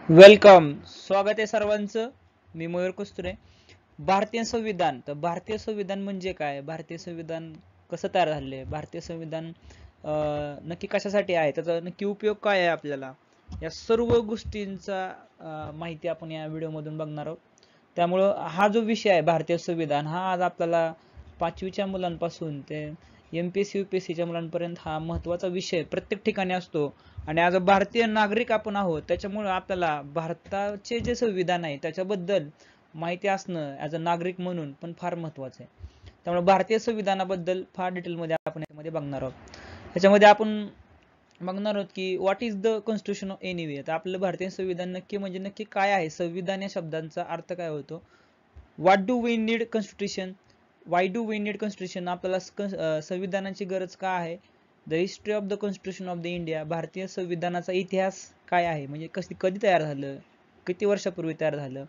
Welcome, स्वागत आहे सर्वांचं. मी मयूर कुस्तुरे. भारतीय संविधान. तर भारतीय संविधान म्हणजे काय, भारतीय संविधान कसं तयार झाले, भारतीय संविधान नक्की कशासाठी आहे, त्याचा नक्की उपयोग काय आहे आपल्याला, या सर्व गोष्टींचा माहिती आपण या व्हिडिओ मधून बघणार आहोत. त्यामुळं हा जो विषय आहे भारतीय संविधान, हा आज आपल्याला 5वीच्या मुलांपासून ते MPSC UPSCच्या मुलांपर्यंत हा महत्त्वाचा विषय प्रत्येक ठिकाणी असतो. आणि आज भारतीय नागरिक आपण आहोत, त्याच्यामुळे आपल्याला भारताचे जे संविधान आहे त्याच्याबद्दल माहिती असणं ॲज अ नागरिक म्हणून पण फार महत्त्वाचं आहे. त्यामुळे भारतीय संविधानाबद्दल फार डिटेलमध्ये आपण यामध्ये बघणार आहोत. त्याच्यामध्ये आपण बघणार आहोत की what is the constitution of any way. तर आपलं भारतीय संविधान नक्की म्हणजे नक्की काय आहे, संविधान या शब्दांचा अर्थ काय होतो, what do we need constitution, why do we need constitution, आपल्याला संविधानाची गरज का आहे, the history of the constitution of the India, भारतीय संविधानाचा इतिहास काय आहे, म्हणजे कधी तयार झालं, किती वर्षापूर्वी तयार झालं,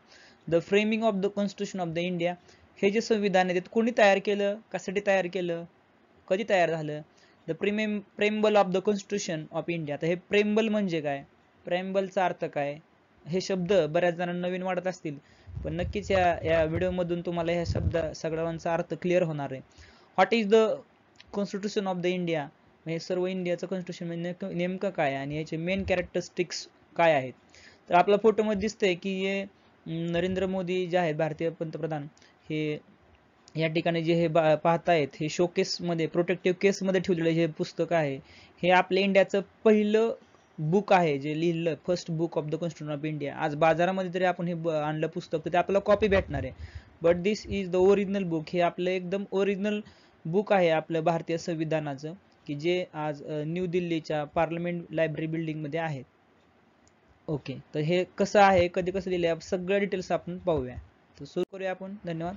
the framing of the constitution of the India, हे जे संविधान आहे ते कोणी तयार केलं, कशासाठी तयार केलं, कधी तयार झालं, the preamble of the constitution of India. तर हे प्रेम्बल म्हणजे काय, प्रेम्बलचा अर्थ काय, हे शब्द बऱ्याच जणांना नवीन वाटत असतील, पण नक्कीच या व्हिडिओमधून तुम्हाला ह्या शब्द सगळ्यांचा अर्थ क्लिअर होणार आहे. What is the constitution of the India, म्हणजे सर्व इंडियाचं कॉन्स्टिट्यूशन म्हणजे नेमकं काय आणि याचे मेन कॅरेक्टरिस्टिक्स काय आहेत. तर आपल्या फोटोमध्ये दिसतंय की हे नरेंद्र मोदी जे आहेत भारतीय पंतप्रधान, हे या ठिकाणी जे हे पाहतायत, हे शोकेसमध्ये प्रोटेक्टिव्ह केसमध्ये ठेवलेलं हे पुस्तक आहे. हे आपल्या इंडियाचं पहिलं बुक आहे जे लिहिलं, first book of the constitution of India. आज बाजारामध्ये जरी आपण हे आणलं पुस्तक तर ते आपल्याला कॉपी भेटणार आहे, but this is the original book. हे आपलं एकदम ओरिजिनल बुक आहे आपलं भारतीय संविधानाचं, की जे आज न्यू दिल्लीच्या पार्लमेंट लायब्ररी बिल्डिंगमध्ये आहे. ओके, तर हे कसं आहे, कधी कसं दिलं आहे, सगळ्या डिटेल्स आपण पाहूया. तर सुरू करूया आपण. धन्यवाद.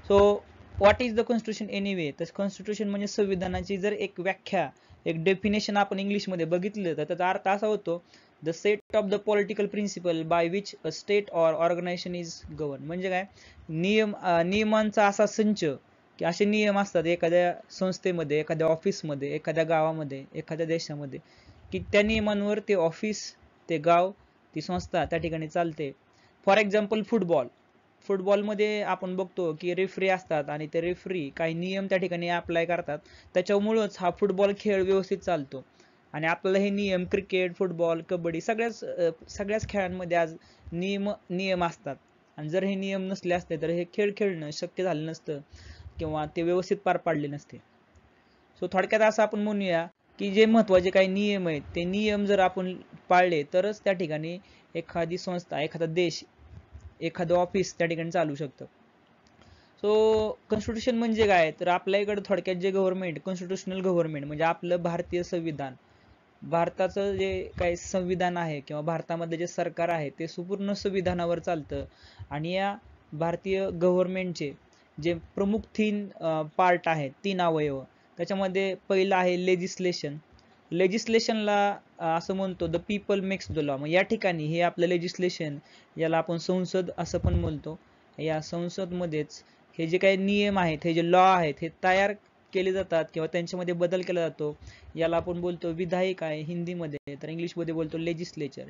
So what is the constitution anyway. तर कॉन्स्टिट्यूशन म्हणजे संविधानाची जर एक व्याख्या, एक डेफिनेशन आपण इंग्लिशमध्ये बघितलं तर त्याचा अर्थ असा होतो, the set of the political principle by which a state or organisation is govern. म्हणजे काय, नियमांचा असा संच, की असे नियम असतात एखाद्या संस्थेमध्ये, एखाद्या ऑफिसमध्ये, एखाद्या गावामध्ये, एखाद्या देशामध्ये, की त्या नियमांवर ते ऑफिस, ते गाव, ती संस्था त्या ठिकाणी चालते. फॉर एक्झाम्पल फुटबॉलमध्ये आपण बघतो की रेफरी असतात आणि ते रेफरी काही नियम त्या ठिकाणी अप्लाय करतात, त्याच्यामुळेच हा फुटबॉल खेळ व्यवस्थित चालतो. आणि आपल्याला हे नियम क्रिकेट, फुटबॉल, कबड्डी सगळ्याच खेळांमध्ये आज नियम असतात. आणि जर हे नियम नसले असते तर हे खेळ खेळणं शक्य झालं नसतं किंवा ते व्यवस्थित पार पाडले नसते. सो थोडक्यात असं आपण म्हणूया की जे महत्त्वाचे काही नियम आहेत, ते नियम जर आपण पाळले तरच त्या ठिकाणी एखादी संस्था, एखादा देश, एखादं ऑफिस त्या ठिकाणी चालू शकतं. सो कॉन्स्टिट्यूशन म्हणजे काय, तर आपल्या इकडे थोडक्यात जे गव्हर्नमेंट, कॉन्स्टिट्यूशनल गव्हर्नमेंट म्हणजे आपलं भारतीय संविधान, भारताचं जे काही संविधान आहे किंवा भारतामध्ये जे सरकार आहे ते संपूर्ण संविधानावर चालतं. आणि या भारतीय गव्हर्नमेंटचे जे प्रमुख 3 पार्ट आहेत, 3 अवयव, त्याच्यामध्ये पहिलं आहे लेजिस्लेशन. लेजिस्लेशनला असं म्हणतो the people makes the law. मग या ठिकाणी हे आपलं लेजिस्लेशन, याला आपण संसद असं पण बोलतो. या संसदमध्येच हे जे काही नियम आहेत, हे जे लॉ आहेत, हे तयार केले जातात किंवा त्यांच्यामध्ये बदल केला जातो. याला आपण बोलतो विधायक आहे हिंदीमध्ये, तर इंग्लिशमध्ये बोलतो लेजिस्लेचर.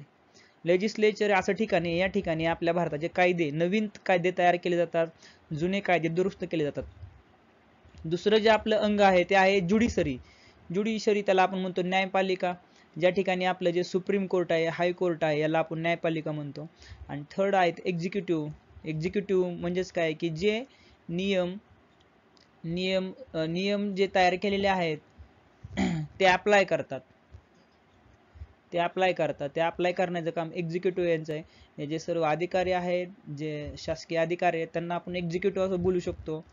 लेजिस्लेचर असं ठिकाणी, या ठिकाणी आपल्या भारताचे कायदे, नवीन कायदे तयार केले जातात, जुने कायदे दुरुस्त केले जातात. दुसरं जे आपलं अंग आहे ते आहे ज्युडिशरी. त्याला आपण म्हणतो न्यायपालिका, ज्या ठिकाणी आपलं जे सुप्रीम कोर्ट आहे, हाय कोर्ट आहे, याला आपण न्यायपालिका म्हणतो. आणि थर्ड आहेत एक्झिक्युटिव्ह म्हणजेच काय, की जे नियम जे तयार केलेले आहेत ते अप्लाय करतात. ते अप्लाय करण्याचं काम एक्झिक्युटिव्ह यांचं आहे. हे जे सर्व अधिकारी आहेत, जे शासकीय अधिकारी आहेत, त्यांना आपण एक्झिक्युटिव्ह असं बोलू शकतो.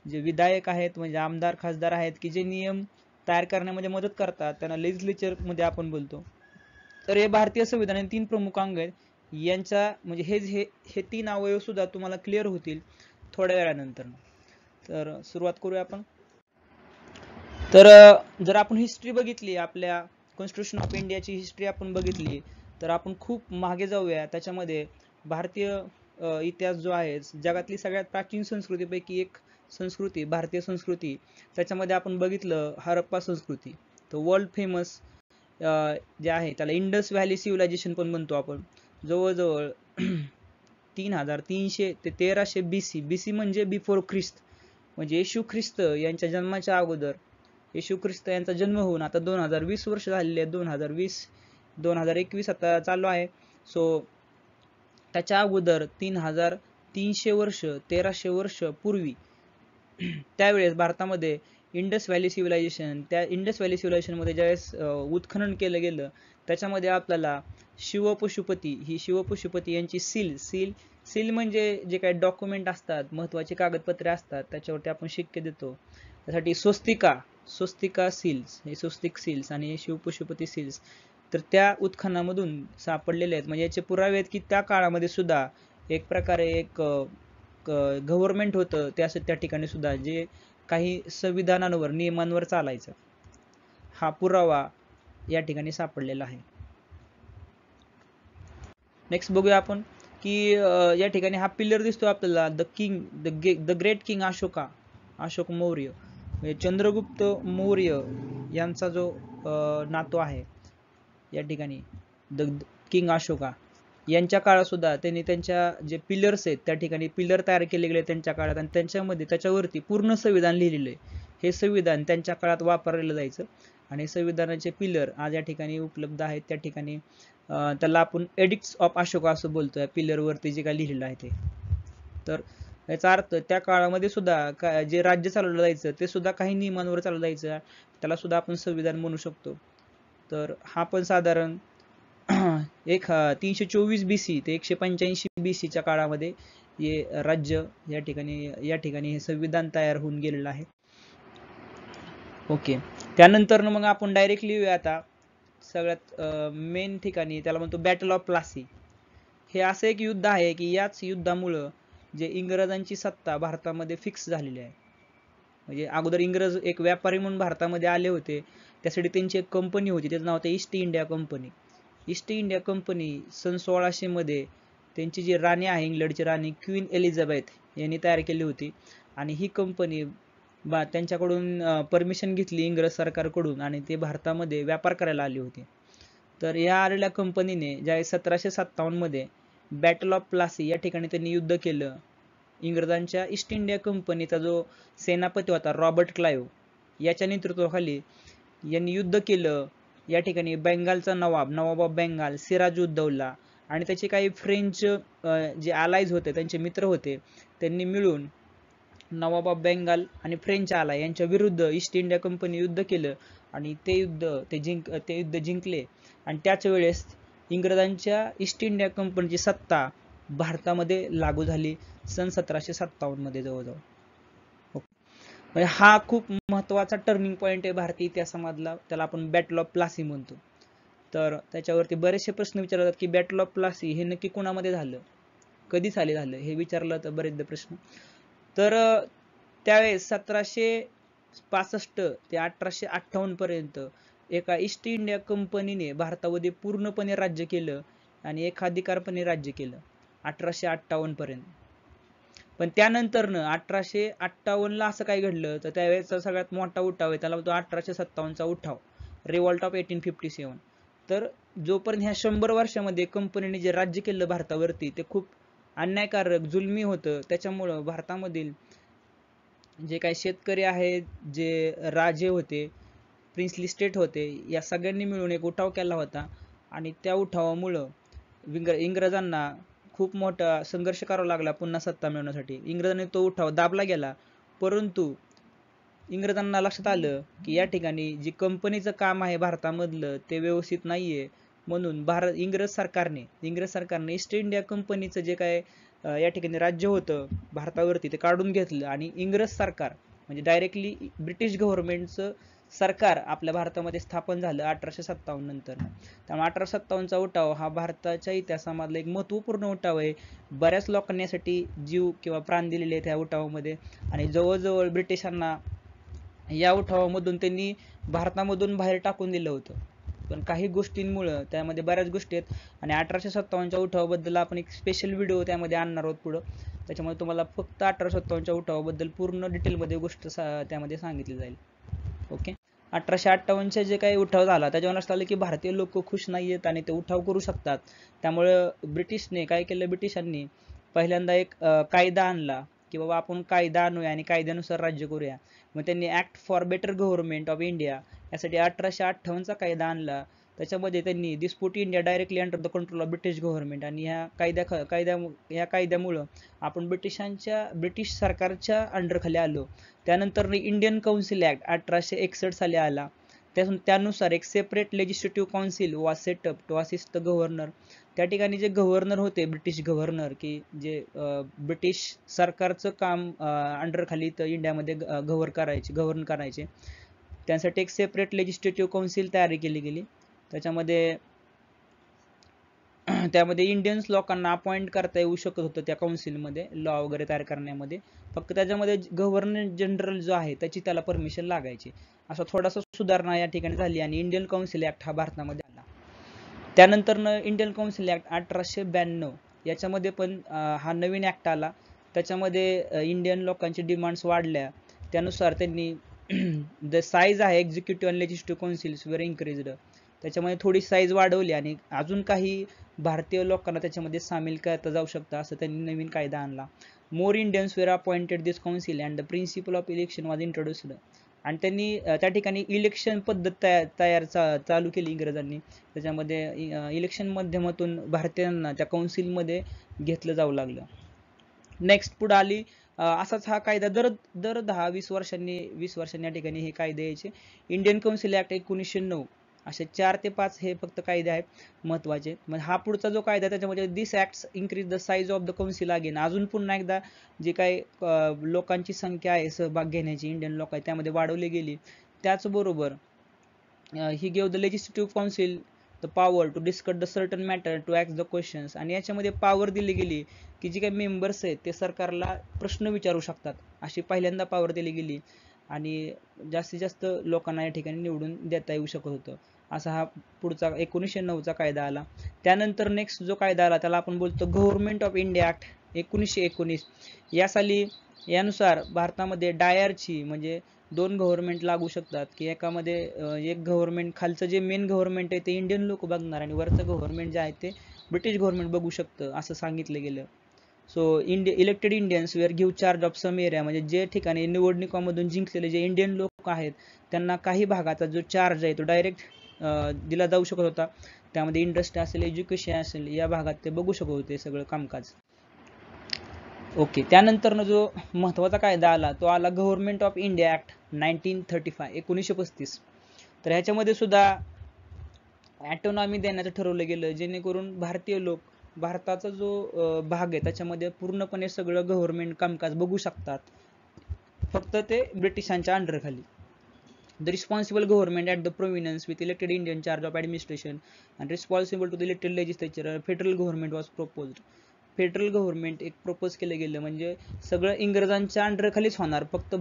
जे विधायक आहेत म्हणजे आमदार, खासदार आहेत, की जे नियम तयार करण्यामध्ये मदत करतात, त्यांना लेजिस्लेचर मध्ये आपण बोलतो. तर हे भारतीय संविधानाचे 3 प्रमुख अंग आहेत. यांचा म्हणजे हे 3 अवयव सुद्धा तुम्हाला क्लिअर होतील थोड्या वेळानंतर. तर सुरुवात करूया आपण. तर जर आपण हिस्ट्री बघितली, आपल्या कॉन्स्टिट्यूशन ऑफ इंडियाची हिस्ट्री आपण बघितली, तर आपण खूप मागे जाऊया. त्याच्यामध्ये भारतीय इतिहास जो आहे, जगातली सगळ्यात प्राचीन संस्कृतीपैकी एक संस्कृती, भारतीय संस्कृती, त्याच्यामध्ये आपण बघितलं हरप्पा संस्कृती, तर वर्ल्ड फेमस जे आहे त्याला इंडस व्हॅली सिव्हिलायझेशन पण म्हणतो आपण. जवळजवळ 3300 ते 1300 BC. BC म्हणजे बिफोर ख्रिस्त, म्हणजे येशू ख्रिस्त यांच्या जन्माच्या अगोदर. येशू ख्रिस्त यांचा जन्म होऊन आता 2020 वर्ष झालेले आहेत. 2021 आता चालू आहे. सो त्याच्या अगोदर 3300 वर्ष, 1300 वर्ष पूर्वी त्यावेळेस भारतामध्ये इंडस व्हॅली सिव्हिलायझेशन, त्या इंडस व्हॅली सिव्हिलायझेशन मध्ये ज्यावेळेस उत्खनन केलं गेलं, त्याच्यामध्ये आपल्याला शिवपशुपती यांची सील म्हणजे जे काही डॉक्युमेंट असतात, महत्वाची कागदपत्रे असतात, त्याच्यावरती आपण शिक्के देतो, त्यासाठी स्वस्तिका सील्स, हे स्वस्तिक सील्स आणि शिवपशुपती सील्स, तर त्या उत्खननामधून सापडलेले आहेत. म्हणजे याचे पुरावे आहेत की त्या काळामध्ये सुद्धा एक प्रकारे एक गव्हर्नमेंट होतं त्या ठिकाणी सुद्धा, जे काही संविधानांवर, नियमांवर चालायचं. हा पुरावा या ठिकाणी सापडलेला आहे. नेक्स्ट बघूया आपण की या ठिकाणी हा पिलर दिसतो आपल्याला, the great king Ashok Maurya, म्हणजे चंद्रगुप्त मौर्य यांचा जो नातू आहे या ठिकाणी, द किंग अशोका यांच्या काळात सुद्धा त्यांनी त्यांच्या जे पिलर्स आहेत त्या ठिकाणी पिलर तयार केले गेले त्यांच्या काळात, आणि त्याच्यावरती पूर्ण संविधान लिहिलेलं आहे. हे संविधान त्यांच्या काळात वापरलेलं जायचं, आणि संविधानाचे पिलर आज या ठिकाणी उपलब्ध आहेत. त्या ठिकाणी त्याला आपण एडिक्ट्स ऑफ अशोका असं बोलतोय, पिलर वरती जे काय लिहिलेलं आहे ते. तर याचा अर्थ त्या काळामध्ये सुद्धा जे राज्य चालवलं जायचं ते सुद्धा काही नियमांवर चालवलं जायचं, त्याला सुद्धा आपण संविधान म्हणू शकतो. तर हा पण साधारण 324 BC ते 185 BC च्या काळामध्ये हे राज्य या ठिकाणी हे संविधान तयार होऊन गेलेलं आहे. ओके, त्यानंतर मग आपण डायरेक्टली येऊया आता सगळ्यात मेन ठिकाणी, त्याला म्हणतो बॅटल ऑफ प्लासी. हे असं एक युद्ध आहे की याच युद्धामुळं जे इंग्रजांची सत्ता भारतामध्ये फिक्स झालेली आहे. म्हणजे अगोदर इंग्रज एक व्यापारी म्हणून भारतामध्ये आले होते, त्यासाठी त्यांची एक कंपनी होती, त्याचं नाव होतं East India Company. East India Company सन 1600 मध्ये त्यांची जी राणी आहे, इंग्लंडची राणी क्वीन एलिझाबेथ यांनी तयार केली होती, आणि ही कंपनी त्यांच्याकडून परमिशन घेतली इंग्रज सरकारकडून, आणि ते भारतामध्ये व्यापार करायला आली होती. तर या आलेल्या कंपनीने ज्या 1757 मध्ये बॅटल ऑफ प्लासी या ठिकाणी त्यांनी युद्ध केलं. इंग्रजांच्या ईस्ट इंडिया कंपनीचा जो सेनापती होता रॉबर्ट क्लाइव्ह याच्या नेतृत्वाखाली यांनी युद्ध केलं. या ठिकाणी बेंगालचा नवाब ऑफ बेंगाल सिराजुद्दौला आणि त्याचे काही फ्रेंच जे अलाइज होते, त्यांचे मित्र होते, त्यांनी मिळून नवाब ऑफ बेंगाल आणि फ्रेंच आलाय यांच्या विरुद्ध ईस्ट इंडिया कंपनी युद्ध केलं, आणि ते युद्ध जिंकले. आणि त्याच वेळेस इंग्रजांच्या ईस्ट इंडिया कंपनीची सत्ता भारतामध्ये लागू झाली सन 1757 मध्ये जवळजवळ. हा खूप महत्वाचा टर्निंग पॉइंट आहे भारतीय इतिहासामधला, त्याला आपण बॅटल ऑफ प्लासी म्हणतो. तर त्याच्यावरती बरेचसे प्रश्न विचारतात की बॅटल ऑफ प्लासी हे नक्की कोणामध्ये झालं, कधी साली झालं, हे विचारलं तर बरेचदा प्रश्न. तर त्यावेळेस 1765 ते 1858 पर्यंत एका ईस्ट इंडिया कंपनीने भारतामध्ये पूर्णपणे राज्य केलं आणि एकाधिकारपणे राज्य केलं 1858 पर्यंत. पण त्यानंतर 1858 ला असं काय घडलं, तर त्यावेळेचा सगळ्यात मोठा उठाव आहे, त्याला होतो 1857 चा उठाव, रिव्हॉल्ट ऑफ 1857. तर जोपर्यंत ह्या 100 वर्षामध्ये कंपनीने जे राज्य केलं भारतावरती ते खूप अन्यायकारक, जुलमी होतं. त्याच्यामुळं भारतामधील जे काही शेतकरी आहेत, जे राजे होते, प्रिन्सली स्टेट होते, या सगळ्यांनी मिळून एक उठाव केला होता, आणि त्या उठावामुळं इंग्रजांना खूप मोठा संघर्ष करावा लागला पुन्हा सत्ता मिळवण्यासाठी. इंग्रजांनी तो उठाव दाबला गेला, परंतु इंग्रजांना लक्षात आलं की या ठिकाणी जी कंपनीचं काम आहे भारतामधलं ते व्यवस्थित नाहीये, म्हणून इंग्रज सरकारने ईस्ट इंडिया कंपनीचं जे काय या ठिकाणी राज्य होतं भारतावरती ते काढून घेतलं, आणि इंग्रज सरकार म्हणजे डायरेक्टली ब्रिटिश गव्हर्नमेंटचं सरकार आपल्या भारतामध्ये स्थापन झालं 1857 नंतर. त्यामुळे 1857 चा उठाव हा भारताच्या इतिहासामधला एक महत्वपूर्ण उठाव आहे. बऱ्याच लोकांनी यासाठी जीव किंवा प्राण दिलेले आहेत या उठावामध्ये, आणि जवळजवळ ब्रिटिशांना या उठावामधून त्यांनी भारतामधून बाहेर टाकून दिलं होतं. पण काही गोष्टींमुळं, त्यामध्ये बऱ्याच गोष्टी आहेत, आणि 1857 च्या उठावाबद्दल आपण एक स्पेशल व्हिडिओ त्यामध्ये आणणार आहोत पुढं. त्याच्यामुळे तुम्हाला फक्त 1857च्या उठावाबद्दल पूर्ण डिटेलमध्ये गोष्ट त्यामध्ये सांगितली जाईल. ओके. 1858चे जे काही उठाव झाला त्याच्यावर असं आलं की भारतीय लोक खुश नाही आहेत आणि ते उठाव करू शकतात. त्यामुळं ब्रिटिशने काय केलं, ब्रिटिशांनी पहिल्यांदा एक कायदा आणला की बाबा आपण कायदा आणूया आणि कायद्यानुसार राज्य करूया. मग त्यांनी act for better government of India यासाठी 1858चा कायदा आणला. त्याच्यामध्ये त्यांनी this put India directly under the control of British government, आणि ह्या कायद्यामुळं आपण ब्रिटिश सरकारच्या अंडरखाली आलो. त्यानंतर इंडियन काउन्सिल ऍक्ट 1861 साली आला. त्यानुसार एक separate legislative council was set up to assist the governor. त्या ठिकाणी जे गव्हर्नर होते, ब्रिटिश गव्हर्नर, की जे ब्रिटिश सरकारचं काम अंडरखाली इंडियामध्ये गव्हर्न करायचे, त्यासाठी एक सेपरेट लेजिस्लेटिव्ह काउन्सिल तयारी केली गेली. त्यामध्ये इंडियन्स लोकांना अपॉइंट करता येऊ शकत होतं त्या काउन्सिलमध्ये लॉ वगैरे तयार करण्यामध्ये. फक्त त्याच्यामध्ये गव्हर्नर जनरल जो आहे त्याला परमिशन लागायची. असा थोडासा सुधारणा या ठिकाणी झाली आणि इंडियन काउन्सिल ऍक्ट हा भारतामध्ये आला. त्यानंतर इंडियन काउन्सिल ऍक्ट 1892 याच्यामध्ये पण हा नवीन ऍक्ट आला. त्याच्यामध्ये इंडियन लोकांची डिमांड्स वाढल्या. त्यानुसार त्यांनी द साईज आहे एक्झिक्युटिव्ह आणि लेजिस्लेटिव्ह काउन्सिल्स वर इन्क्रीज्ड. त्याच्यामध्ये थोडी साईज वाढवली आणि अजून काही भारतीय लोकांना त्याच्यामध्ये सामील करता जाऊ शकतं असं त्यांनी नवीन कायदा आणला. More Indians were appointed this council and the principle of election was introduced. आणि त्यांनी त्या ठिकाणी इलेक्शन पद्धत चालू केली इंग्रजांनी. त्याच्यामध्ये इलेक्शन माध्यमातून भारतीयांना त्या काउन्सिलमध्ये घेतलं जाऊ लागलं. नेक्स्ट पुढे आली असाच हा कायदा दर 10-20 वर्षांनी या ठिकाणी हे कायदे यायचे. इंडियन काउन्सिल ऍक्ट 1909 असे 4 ते 5 हे फक्त कायदे आहेत महत्वाचे. मग हा पुढचा जो कायदा त्याच्यामध्ये this acts increase the size of the council again. अजून पुन्हा एकदा जे काही लोकांची संख्या आहे सहभाग घेण्याची, इंडियन लोक आहे, त्यामध्ये वाढवली गेली. त्याचबरोबर he give the legislative council the power to discuss the certain matter to act the questions. आणि याच्यामध्ये पॉवर दिली गेली की जे काही मेंबर्स आहेत ते सरकारला प्रश्न विचारू शकतात, अशी पहिल्यांदा पॉवर दिली गेली. आणि जास्तीत जास्त लोकांना या ठिकाणी निवडून देता येऊ शकत होतं. असा हा पुढचा 1909चा कायदा आला. त्यानंतर नेक्स्ट जो कायदा आला त्याला आपण बोलतो गव्हर्नमेंट ऑफ इंडिया ऍक्ट 1919. या साली यानुसार भारतामध्ये डायरची म्हणजे 2 गव्हर्नमेंट लागू शकतात, की एकामध्ये एक गव्हर्नमेंट, खालचं जे मेन गव्हर्नमेंट आहे ते इंडियन लोक बघणार आणि वरचं गव्हर्नमेंट जे आहे ते ब्रिटिश गव्हर्नमेंट बघू शकतं असं सांगितलं गेलं. So elected Indians were give charge of some area, म्हणजे जे ठिकाणी निवडणुकांमधून जिंकलेले जे इंडियन लोक आहेत त्यांना काही भागाचा जो चार्ज आहे तो डायरेक्ट दिला जाऊ शकत होता. त्यामध्ये इंडस्ट्री असेल, एज्युकेशन असेल, या भागात ते बघू शकत होते सगळं कामकाज. ओके. त्यानंतर जो महत्वाचा कायदा आला तो आला गव्हर्नमेंट ऑफ इंडिया ऍक्ट 1935. तर ह्याच्यामध्ये सुद्धा ॲटोनॉमी देण्याचं ठरवलं गेलं, जेणेकरून भारतीय लोक भारताचा जो भाग आहे त्याच्यामध्ये पूर्णपणे सगळं गव्हर्नमेंट कामकाज बघू शकतात, फक्त ते ब्रिटिशांच्या अंडरखाली. The responsible government at the province with elected Indian charge of administration and responsible to the elected legislature, federal government was proposed. Federal government एक प्रपोज केलं गेलं, म्हणजे सगळं इंग्रजांच्या अंडरखालीच होणार, फक्त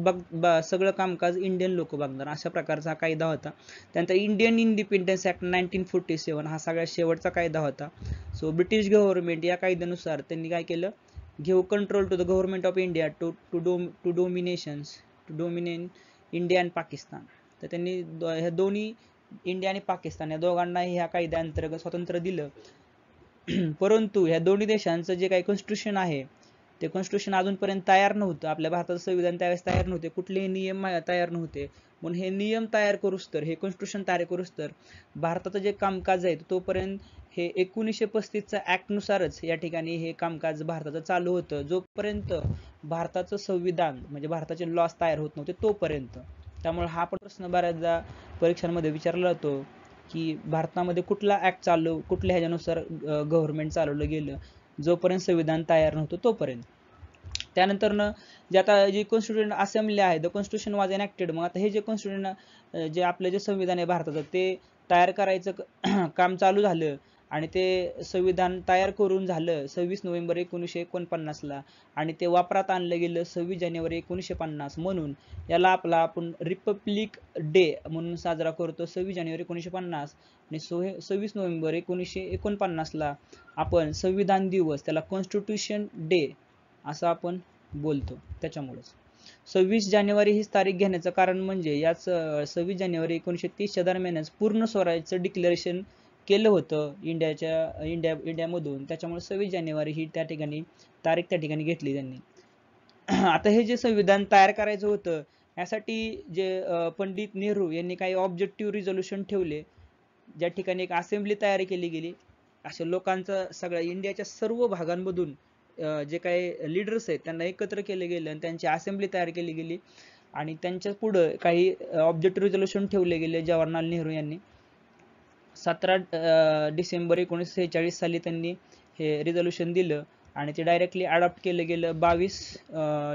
सगळं कामकाज इंडियन लोक बघणार, अशा प्रकारचा कायदा होता. त्यानंतर इंडियन इंडिपेंडन्स ऍक्ट 1947 हा सगळ्यात शेवटचा कायदा होता. सो ब्रिटिश गव्हर्नमेंट या कायद्यानुसार त्यांनी काय केलं, give control to the government of India to dominate India and Pakistan. तर त्यांनी ह्या दोन्ही इंडिया आणि पाकिस्तान या दोघांनाही ह्या कायद्याअंतर्गत स्वातंत्र्य दिलं. परंतु ह्या दोन्ही देशांचं जे काही कॉन्स्टिट्यूशन आहे ते कॉन्स्टिट्यूशन अजूनपर्यंत तयार नव्हतं. आपल्या भारताचं संविधान त्यावेळेस तयार नव्हते, कुठलेही नियम तयार नव्हते. म्हणून हे नियम तयार करूच तर, हे कॉन्स्टिट्यूशन तयार करूच तर भारताचं जे कामकाज आहे तोपर्यंत हे 1935च्या ऍक्ट नुसारच या ठिकाणी हे कामकाज भारताचं चालू होतं, जोपर्यंत भारताचं संविधान म्हणजे भारताचे लॉस तयार होत नव्हते तोपर्यंत. त्यामुळे हा पण प्रश्न बऱ्याचदा परीक्षांमध्ये विचारला जातो की भारतामध्ये कुठला ऍक्ट कुठल्या ह्याच्यानुसार गव्हर्नमेंट चालवलं गेलं, जोपर्यंत संविधान तयार नव्हतं तोपर्यंत. त्यानंतर जे आता जी कॉन्स्टिट्यूशन असेंब्ली आहे, द कॉन्स्टिट्यूशन वॉज एनॅक्टेड. मग आता हे जे कॉन्स्टिट्यूशन जे आपलं जे संविधान आहे भारताचं ते तयार करायचं काम चालू झालं आणि ते संविधान तयार करून झालं 26 नोव्हेंबर 1949ला आणि ते वापरात आणलं गेलं 26 जानेवारी 1950. म्हणून याला आपण रिपब्लिक डे म्हणून साजरा करतो 26 जानेवारी 1950. आणि 26 नोव्हेंबर 1949ला आपण संविधान दिवस, त्याला कॉन्स्टिट्यूशन डे असं आपण बोलतो. त्याच्यामुळेच 26 जानेवारी ही तारीख घेण्याचं कारण म्हणजे याच 26 जानेवारी 1930च्या दरम्यानच पूर्ण स्वराज्याचं डिक्लेरेशन केलं होतं इंडियामधून. त्याच्यामुळे 26 जानेवारी ही त्या ठिकाणी तारीख त्या ठिकाणी घेतली त्यांनी. आता हे जे संविधान तयार करायचं होतं यासाठी जे पंडित नेहरू यांनी काही ऑब्जेक्टिव्ह रिझोल्युशन ठेवले, ज्या ठिकाणी एक असेंब्ली तयार केली गेली. अशा लोकांचा सगळ्या इंडियाच्या सर्व भागांमधून जे काही लीडर्स आहेत त्यांना एकत्र केले गेले आणि त्यांची असेंब्ली तयार केली गेली आणि त्यांच्या पुढे काही ऑब्जेक्टिव्ह रिझोल्युशन ठेवले गेले जवाहरलाल नेहरू यांनी. 17 डिसेंबर 1946 साली त्यांनी हे रिझोल्युशन दिलं आणि ते डायरेक्टली अडॉप्ट केलं गेलं 22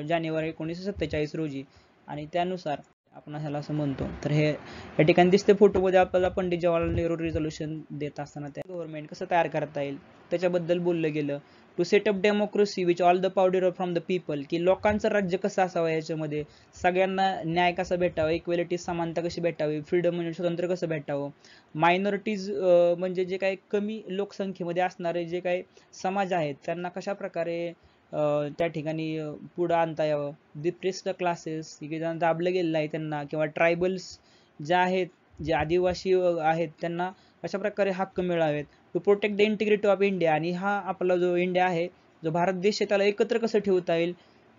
जानेवारी 1947 रोजी आणि त्यानुसार आपण ह्याला असं म्हणतो. तर हे या ठिकाणी दिसते फोटोमध्ये आपल्याला पंडित जवाहरलाल नेहरू रिझोल्युशन देत असताना त्या गव्हर्नमेंट कसं तयार करता येईल त्याच्याबद्दल बोललं गेलं. To set up democracy which all the power from the people, की लोकांचं राज्य कसं असावं, याच्यामध्ये सगळ्यांना न्याय कसा भेटावा, इक्वेलिटी समानता कशी भेटावी, फ्रीडम म्हणजे स्वतंत्र कसं भेटावं, मायनॉरिटीज म्हणजे जे काही कमी लोकसंख्येमध्ये असणारे जे काही समाज आहेत त्यांना कशा प्रकारे त्या ठिकाणी पुढं आणता यावं, डिप्रेस्ड क्लासेस की ज्यांना दाबलं गेलेलं आहे त्यांना, किंवा ट्रायबल्स ज्या आहेत, जे आदिवासी आहेत त्यांना कशा प्रकारे हक्क मिळावेत, to protect the integrity of India, आणि हा आपला जो इंडिया आहे, जो भारत देश आहे, त्याला एकत्र कसं ठेवता येईल,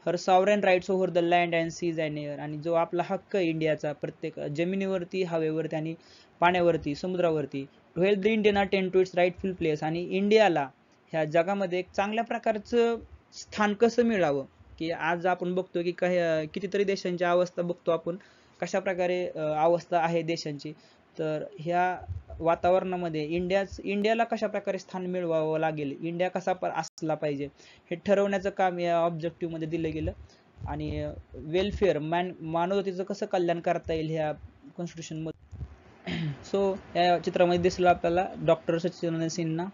her sovereign rights over the land and seas and air, आणि जो आपला हक्क आहे इंडियाचा प्रत्येक जमिनीवरती, हवेवरती आणि पाण्यावरती, समुद्रावरती, to help the Indian attend to its rightful place, आणि इंडियाला ह्या जगामध्ये एक चांगल्या प्रकारचं स्थान कसं मिळावं, की आज आपण बघतो की काही कितीतरी देशांची अवस्था बघतो आपण कशा प्रकारे अवस्था आहे देशांची. तर ह्या वातावरणामध्ये इंडियाला कशा प्रकारे स्थान मिळवावं लागेल, इंडिया कसा असला पाहिजे, हे ठरवण्याचं काम या ऑब्जेक्टिव्ह मध्ये दिलं गेलं. आणि वेलफेअर मानवतेचं कसं कल्याण करता येईल ह्या कॉन्स्टिट्यूशन मध्ये. सो या चित्रामध्ये दिसलं आपल्याला डॉक्टर सचिदानंद सिन्हा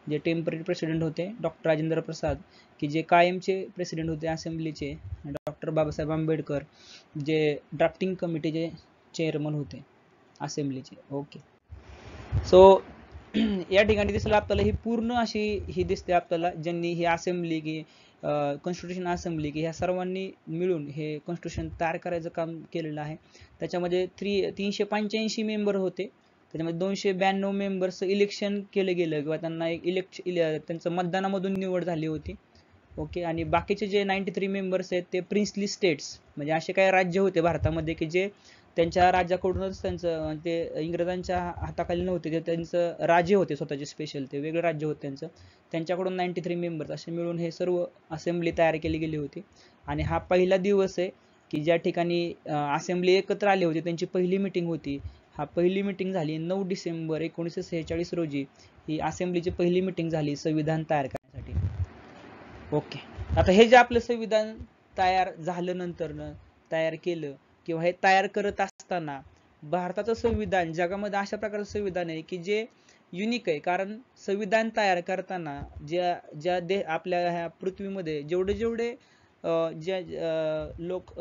जे टेम्पररी प्रेसिडेंट होते, डॉक्टर राजेंद्र प्रसाद की जे कायमचे प्रेसिडेंट होते असेंब्लीचे, डॉक्टर बाबासाहेब आंबेडकर जे ड्राफ्टिंग कमिटीचे चेअरमन होते असेंब्लीचे. ओके, सो या ठिकाणी दिसलं आपल्याला ही पूर्ण अशी ही दिसते आपल्याला, ज्यांनी ही असेंब्ली की कॉन्स्टिट्यूशन असेंब्ली की ह्या सर्वांनी मिळून हे कॉन्स्टिट्यूशन तयार करायचं काम केलेलं आहे. त्याच्यामध्ये 385 मेंबर होते, त्याच्यामध्ये 292 मेंबर्स इलेक्शन केलं गेलं किंवा त्यांना एक त्यांचं मतदानामधून निवड झाली होती. ओके, आणि बाकीचे जे 93 मेंबर्स आहेत ते प्रिन्सली स्टेट्स, म्हणजे असे काही राज्य होते भारतामध्ये की जे त्यांच्या राज्याकडूनच त्यांचं ते इंग्रजांच्या हाताखाली नव्हते, ते त्यांचं राज्य होते स्वतःचे स्पेशल, ते वेगळं राज्य होते त्यांच्याकडून 93 मेंबर्स असे मिळून हे सर्व असेंब्ली तयार केली गेली होती. आणि हा पहिला दिवस आहे की ज्या ठिकाणी असेंब्ली एकत्र आली होती, त्यांची पहिली मीटिंग होती. हा पहिली मीटिंग झाली 9 डिसेंबर 1946 रोजी, ही असेंब्लीची पहिली मीटिंग झाली संविधान तयार करण्यासाठी. ओके, आता हे जे आपलं संविधान तयार झालं, नंतर तयार केलं किंवा हे तयार करत असताना भारताचं संविधान जगामध्ये अशा प्रकारचं संविधान आहे की जे युनिक आहे. कारण संविधान तयार करताना आपल्या ह्या पृथ्वीमध्ये जेवढे लोक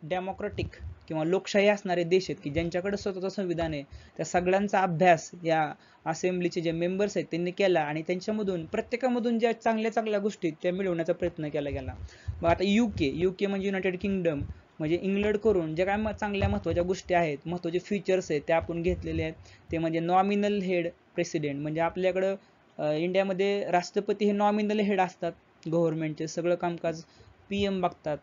डेमोक्रेटिक किंवा लोकशाही असणारे देश आहेत की ज्यांच्याकडे स्वतःचं संविधान आहे, त्या सगळ्यांचा अभ्यास या असेंब्लीचे जे मेंबर्स आहेत त्यांनी केला आणि त्यांच्यामधून प्रत्येकामधून ज्या चांगल्या गोष्टी त्या मिळवण्याचा प्रयत्न केला गेला. मग आता युके म्हणजे युनायटेड किंगडम, म्हणजे इंग्लंड करून जे काय चांगल्या महत्त्वाच्या गोष्टी आहेत, महत्त्वाचे फीचर्स आहेत ते आपण घेतलेले आहेत. ते म्हणजे नॉमिनल हेड प्रेसिडेंट, म्हणजे आपल्याकडं इंडियामध्ये राष्ट्रपती हे नॉमिनल हेड असतात, गव्हर्नमेंटचे सगळं कामकाज PM बघतात.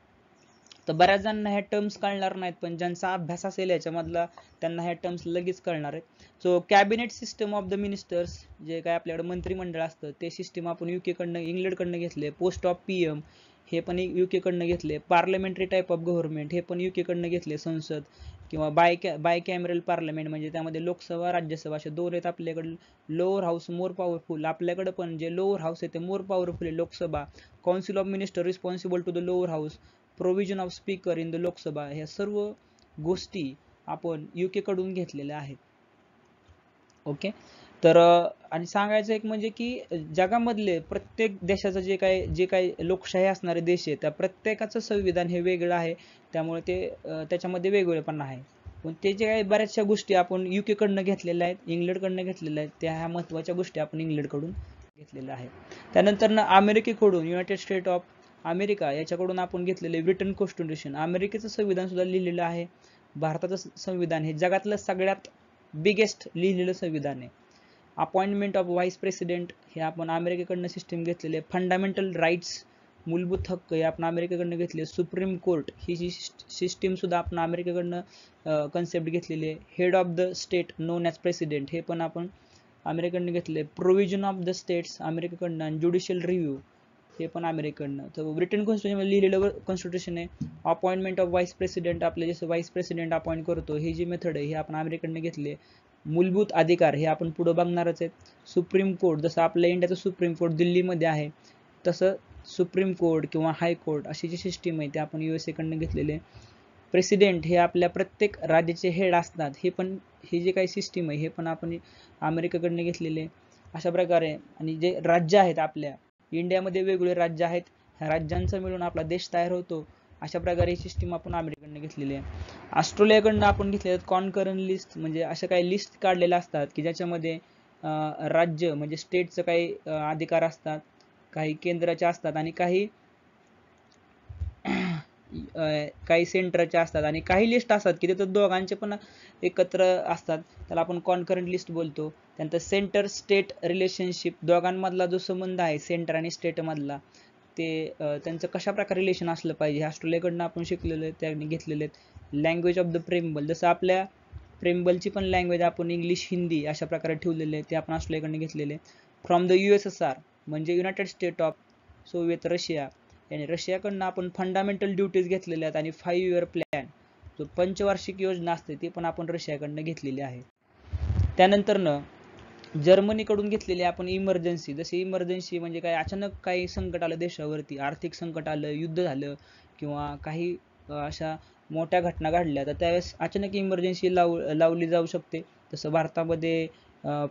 तर बऱ्याच जणांना ह्या टर्म्स कळणार नाहीत, पण ज्यांचा अभ्यास असेल याच्यामधला त्यांना ह्या टर्म्स लगेच कळणार आहेत. So cabinet system of the ministers, जे काय आपल्याकडे मंत्रिमंडळ असतं ते सिस्टीम आपण इंग्लंडकडनं घेतले. पोस्ट ऑफ PM हे पण UK कडनं घेतले. पार्लमेंटरी टाईप ऑफ गव्हर्नमेंट हे पण UK कडनं घेतले, संसद किंवा बाय कॅमेरल पार्लमेंट, म्हणजे त्यामध्ये लोकसभा राज्यसभा असे दोन आहेत आपल्याकडे. लोअर हाऊस मोर पॉवरफुल, आपल्याकडे पण जे लोअर हाऊस आहे ते मोर पॉवरफुल आहे Lok Sabha. Council of minister responsible to the lower house, provision of speaker in the Lok Sabha, ह्या सर्व गोष्टी आपण UK कडून घेतलेल्या आहेत. ओके, तर आणि सांगायचं एक म्हणजे की जगामधले प्रत्येक देशाचं जे काही लोकशाही असणारे देश आहे त्या प्रत्येकाचं संविधान हे वेगळं आहे, त्यामुळे ते त्याच्यामध्ये वेगवेगळेपणा आहे. पण ते जे काही बऱ्याचशा गोष्टी आपण UK कडनं घेतलेल्या आहेत, इंग्लंडकडनं घेतलेल्या आहेत, त्या ह्या महत्त्वाच्या गोष्टी आपण इंग्लंडकडून घेतलेल्या आहेत. त्यानंतर अमेरिकेकडून युनायटेड स्टेट ऑफ अमेरिका याच्याकडून आपण घेतलेले ब्रिटन कॉन्स्टिट्यूशन, अमेरिकेचं संविधान सुद्धा लिहिलेलं आहे. भारताचं संविधान हे जगातलं सगळ्यात बिगेस्ट लिहिलेलं संविधान आहे. अपॉइंटमेंट ऑफ व्हाईस प्रेसिडेंट हे आपण अमेरिकेकडनं सिस्टीम घेतलेले. फंडामेंटल राईट्स, मूलभूत हक्क हे आपण अमेरिकेकडनं घेतले. सुप्रीम कोर्ट ही जी सिस्टीम सुद्धा आपण अमेरिकेकडनं कन्सेप्ट घेतलेली आहे. Head of the state non as president हे पण आपण अमेरिकेकडनं घेतले. प्रोव्हिजन ऑफ द स्टेट्स अमेरिकेकडनं, आणि ज्युडिशियल रिव्ह्यू हे पण अमेरिकेकडनं. तर ब्रिटन कॉन्स्टिट्यूशन लिहिलेलं कॉन्स्टिट्यूशन आहे. अपॉइंटमेंट ऑफ व्हाईस प्रेसिडेंट, आपले जसं व्हाईस प्रेसिडेंट अपॉइंट करतो ही जी मेथड आहे ही आपण अमेरिकेकडनं घेतली आहे. मूलभूत अधिकार हे आपण पुढे बघणारच आहेत. सुप्रीम कोर्ट, जसं आपल्या इंडियाचं सुप्रीम कोर्ट दिल्लीमध्ये आहे तसं सुप्रीम कोर्ट किंवा हायकोर्ट अशी जी सिस्टीम आहे ते आपण USA कडनं घेतलेले. प्रेसिडेंट हे आपल्या प्रत्येक राज्याचे हेड असतात, हे पण हे जे काही सिस्टीम आहे हे पण आपण अमेरिकेकडनं घेतलेले. अशा प्रकारे, आणि जे राज्य आहेत आपल्या इंडियामध्ये वेगवेगळे राज्य आहेत, ह्या राज्यांचा मिळून आपला देश तयार होतो. अशा प्रकारे ही सिस्टीम आपण अमेरिकेकडनं घेतलेली आहे. ऑस्ट्रेलियाकडनं आपण घेतलेले कॉन्करंट लिस्ट, म्हणजे अशा काही लिस्ट काढलेल्या असतात की ज्याच्यामध्ये राज्य म्हणजे स्टेटचं काही अधिकार असतात, काही केंद्राचे असतात आणि काही सेंटरचे असतात, आणि काही लिस्ट असतात की तिथं दोघांचे पण एकत्र असतात, त्याला आपण कॉन्करंट लिस्ट बोलतो. त्यानंतर सेंटर स्टेट रिलेशनशिप, दोघांमधला जो संबंध आहे सेंटर आणि स्टेट मधला ते त्यांचं कशा प्रकारे रिलेशन असलं पाहिजे, ऑस्ट्रेलियाकडनं आपण शिकलेलं आहे, त्यांनी घेतलेले आहेत. लँग्वेज ऑफ द प्रेम्बल, जसं आपल्या प्रेम्बलची पण लँग्वेज आपण इंग्लिश हिंदी अशा प्रकारे ठेवलेले आहे, ते आपण ऑस्ट्रेलियाकडनं घेतलेले. फ्रॉम द USSR म्हणजे United state of Soviet Russia, आणि रशियाकडनं आपण फंडामेंटल ड्युटीज घेतलेल्या आहेत. आणि 5 year प्लॅन जो पंचवार्षिक योजना असते ती पण आपण रशियाकडनं घेतलेली आहे. त्यानंतरनं जर्मनीकडून घेतलेली आपण इमर्जन्सी. जसे इमर्जन्सी म्हणजे काय, अचानक काही संकट आलं देशावरती, आर्थिक संकट आलं, युद्ध झालं किंवा काही अशा मोठ्या घटना घडल्या, तर त्यावेळेस अचानक इमर्जन्सी लावली जाऊ शकते. तसं भारतामध्ये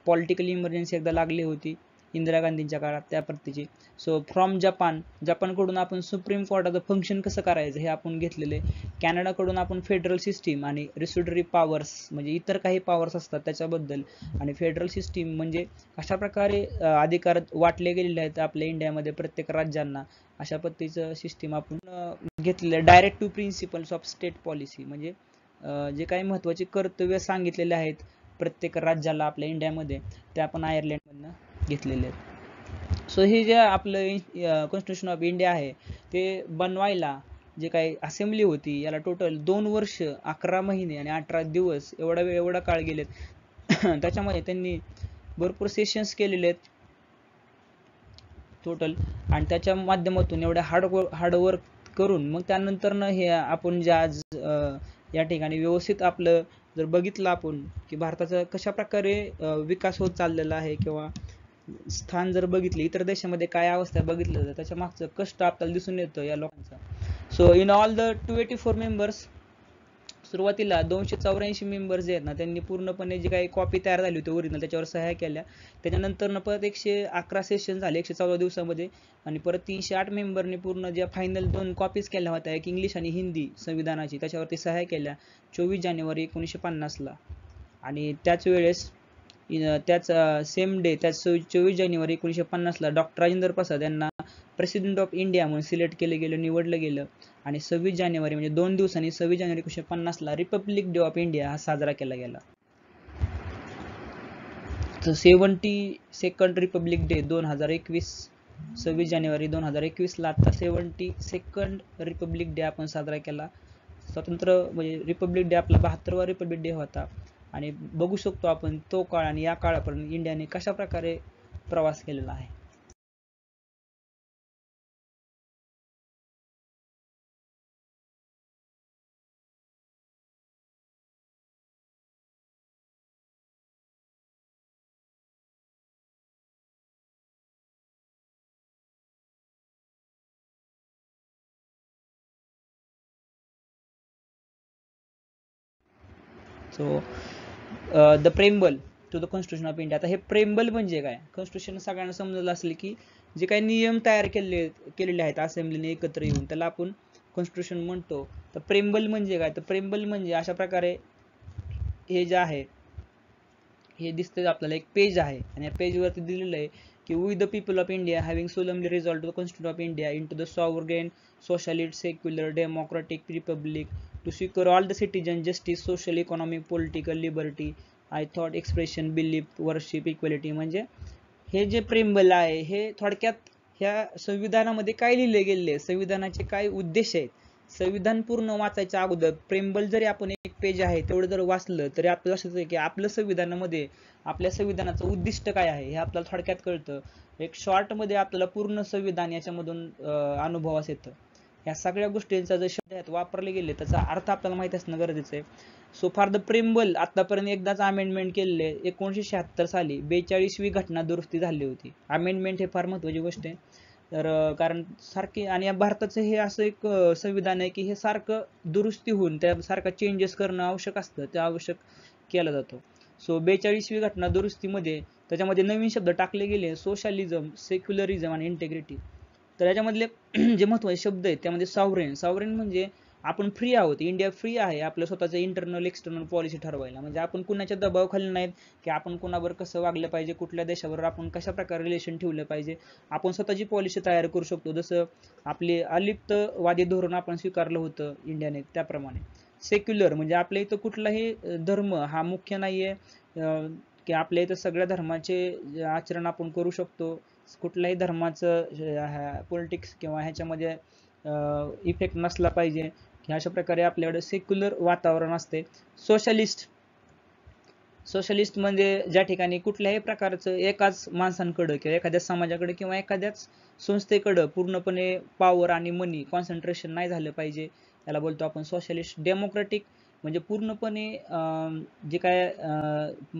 पॉलिटिकल इमर्जन्सी एकदा लागली होती इंदिरा गांधींच्या काळात, त्या पद्धतीची. सो फ्रॉम जपानकडून आपण सुप्रीम कोर्टाचं फंक्शन कसं करायचं हे आपण घेतलेले. कॅनडाकडून आपण फेडरल सिस्टीम आणि रिस्युडरी पॉवर्स म्हणजे इतर काही पॉवर्स असतात त्याच्याबद्दल, आणि फेडरल सिस्टीम म्हणजे अशा प्रकारे अधिकार वाटले गेलेले आहेत आपल्या इंडियामध्ये प्रत्येक राज्यांना, अशा पद्धतीचं सिस्टीम आपण घेतलेलं. Directive principles of state policy म्हणजे जे काही महत्त्वाचे कर्तव्य सांगितलेले आहेत प्रत्येक राज्याला आपल्या इंडियामध्ये, ते आपण आयर्लंडमधनं घेतलेले आहेत. सो हे जे आपलं कॉन्स्टिट्यूशन ऑफ इंडिया आहे ते बनवायला जे काही असेंब्ली होती याला टोटल 2 वर्ष 11 महिने आणि 18 दिवस एवढा काळ गेलेत. त्याच्यामध्ये त्यांनी भरपूर सेशन्स केलेले आहेत टोटल, आणि त्याच्या माध्यमातून एवढ्या हार्डवर्क करून मग त्यानंतरनं हे आपण जे आज या ठिकाणी व्यवस्थित आपलं जर बघितलं आपण की भारताचा कशा प्रकारे विकास होत चाललेला आहे किंवा स्थान जर बघितले इतर देशामध्ये काय अवस्था बघितलं तर त्याच्या मागचं कष्ट आपल्याला दिसून येतं या लोकांचा. So in all the 284 members, सुरुवातीला 284 मेंबर्स जे आहेत ना त्यांनी पूर्णपणे जी काही कॉपी तयार झाली होती ओरिजिनल त्याच्यावर सह्या केल्या. त्याच्यानंतर परत 111 सेशन झाले 114 दिवसामध्ये, आणि परत 308 मेंबरनी पूर्ण ज्या फायनल 2 कॉपीज केल्या होत्या, एक इंग्लिश आणि हिंदी संविधानाची, त्याच्यावरती सह्या केल्या 24 जानेवारी 1950 ला. आणि त्याच वेळेस त्याच सेम डे त्याच 24 जानेवारी 1950 ला डॉक्टर राजेंद्र प्रसाद यांना प्रेसिडेंट ऑफ इंडिया म्हणून सिलेक्ट केलं गेलं, निवडलं गेलं. आणि 26 जानेवारी म्हणजे 2 दिवसांनी 26 जानेवारी 1950 ला रिपब्लिक डे ऑफ इंडिया हा साजरा केला गेला. तर 72nd रिपब्लिक डे 2021, 26 जानेवारी 2021 ला आता 72nd रिपब्लिक डे आपण साजरा केला. स्वतंत्र म्हणजे रिपब्लिक डे आपला 72वा रिपब्लिक डे होता. आणि बघू शकतो आपण तो काळ आणि या काळापर्यंत इंडियाने कशा प्रकारे प्रवास केलेला आहे. So the preamble to the constitution of India. आता हे प्रेम्बल म्हणजे काय, कॉन्स्टिट्यूशन सगळ्यांना समजलं असेल की जे काही नियम तयार केलेले आहेत असेंब्लीने एकत्र येऊन त्याला आपण कॉन्स्टिट्यूशन म्हणतो. तर प्रेम्बल म्हणजे काय, तर प्रेम्बल म्हणजे अशा प्रकारे हे जे आहे हे दिसतंय आपल्याला एक पेज आहे, आणि या पेजवरती दिलेलं आहे की we the people of India having solemnly resolve to the constitution of India into the sovereign socialist secular democratic republic to secure all the citizen justice social economic political liberty I thought expression belief worship equality. म्हणजे हे जे preamble आहे हे थोडक्यात ह्या संविधानामध्ये काय लिहिले गेले, संविधानाचे काय उद्देश आहेत, संविधान पूर्ण वाचायच्या अगोदर प्रेमबल जरी आपण एक पेज आहे तेवढं जर वाचलं तरी आपल्याला लक्षात येतं की आपल्या संविधानामध्ये आपल्या संविधानाचं उद्दिष्ट काय आहे हे आपल्याला थोडक्यात कळतं. एक शॉर्ट मध्ये आपल्याला पूर्ण संविधान याच्यामधून अनुभवास येतं. या सगळ्या गोष्टींचा जर शब्दात वापरले गेले त्याचा अर्थ आपल्याला माहिती असणं गरजेचं आहे. सो फार द प्रेमबल आतापर्यंत एकदाच अमेंडमेंट केलेले 1976 साली 42वी घटना दुरुस्ती झाली होती. अमेंडमेंट हे फार महत्वाची गोष्ट आहे. तर कारण सारखे आणि या भारताचं हे असं एक संविधान आहे की हे सारखं दुरुस्ती होऊन त्या सारखं चेंजेस करणं आवश्यक असतं, ते आवश्यक केला जातो. सो 42वी घटना दुरुस्तीमध्ये त्याच्यामध्ये नवीन शब्द टाकले गेले सोशलिझम, सेक्युलरिझम आणि इंटेग्रिटी. तर याच्यामधले जे महत्त्वाचे शब्द आहेत त्यामध्ये सॉव्हरेन, सॉव्हरेन म्हणजे आपण फ्री आहोत, इंडिया फ्री आहे आपलं स्वतःचं इंटरनल एक्सटर्नल पॉलिसी ठरवायला. म्हणजे आपण कुणाच्या दबावाखाली नाहीत की आपण कुणावर कसं वागलं पाहिजे, कुठल्या देशावर आपण कशा प्रकारे रिलेशन ठेवलं पाहिजे, आपण स्वतःची पॉलिसी तयार करू शकतो. जसं आपले अलिप्तवादी धोरण आपण स्वीकारलं होतं इंडियाने त्याप्रमाणे. सेक्युलर म्हणजे आपल्या इथं कुठलाही धर्म हा मुख्य नाहीये की आपल्या इथं सगळ्या धर्माचे आचरण आपण करू शकतो, कुठल्याही धर्माचं पॉलिटिक्स किंवा ह्याच्यामध्ये इफेक्ट नसला पाहिजे, अशा प्रकारे आपल्याकडे सेक्युलर वातावरण असते. सोशलिस्ट, सोशलिस्ट म्हणजे ज्या ठिकाणी कुठल्याही प्रकारचं एकाच माणसांकडे किंवा एखाद्या समाजाकडे किंवा एखाद्याच संस्थेकडे पूर्णपणे पॉवर आणि मनी कॉन्सन्ट्रेशन नाही झालं पाहिजे, त्याला बोलतो आपण सोशलिस्ट. डेमोक्रेटिक म्हणजे पूर्णपणे जे काय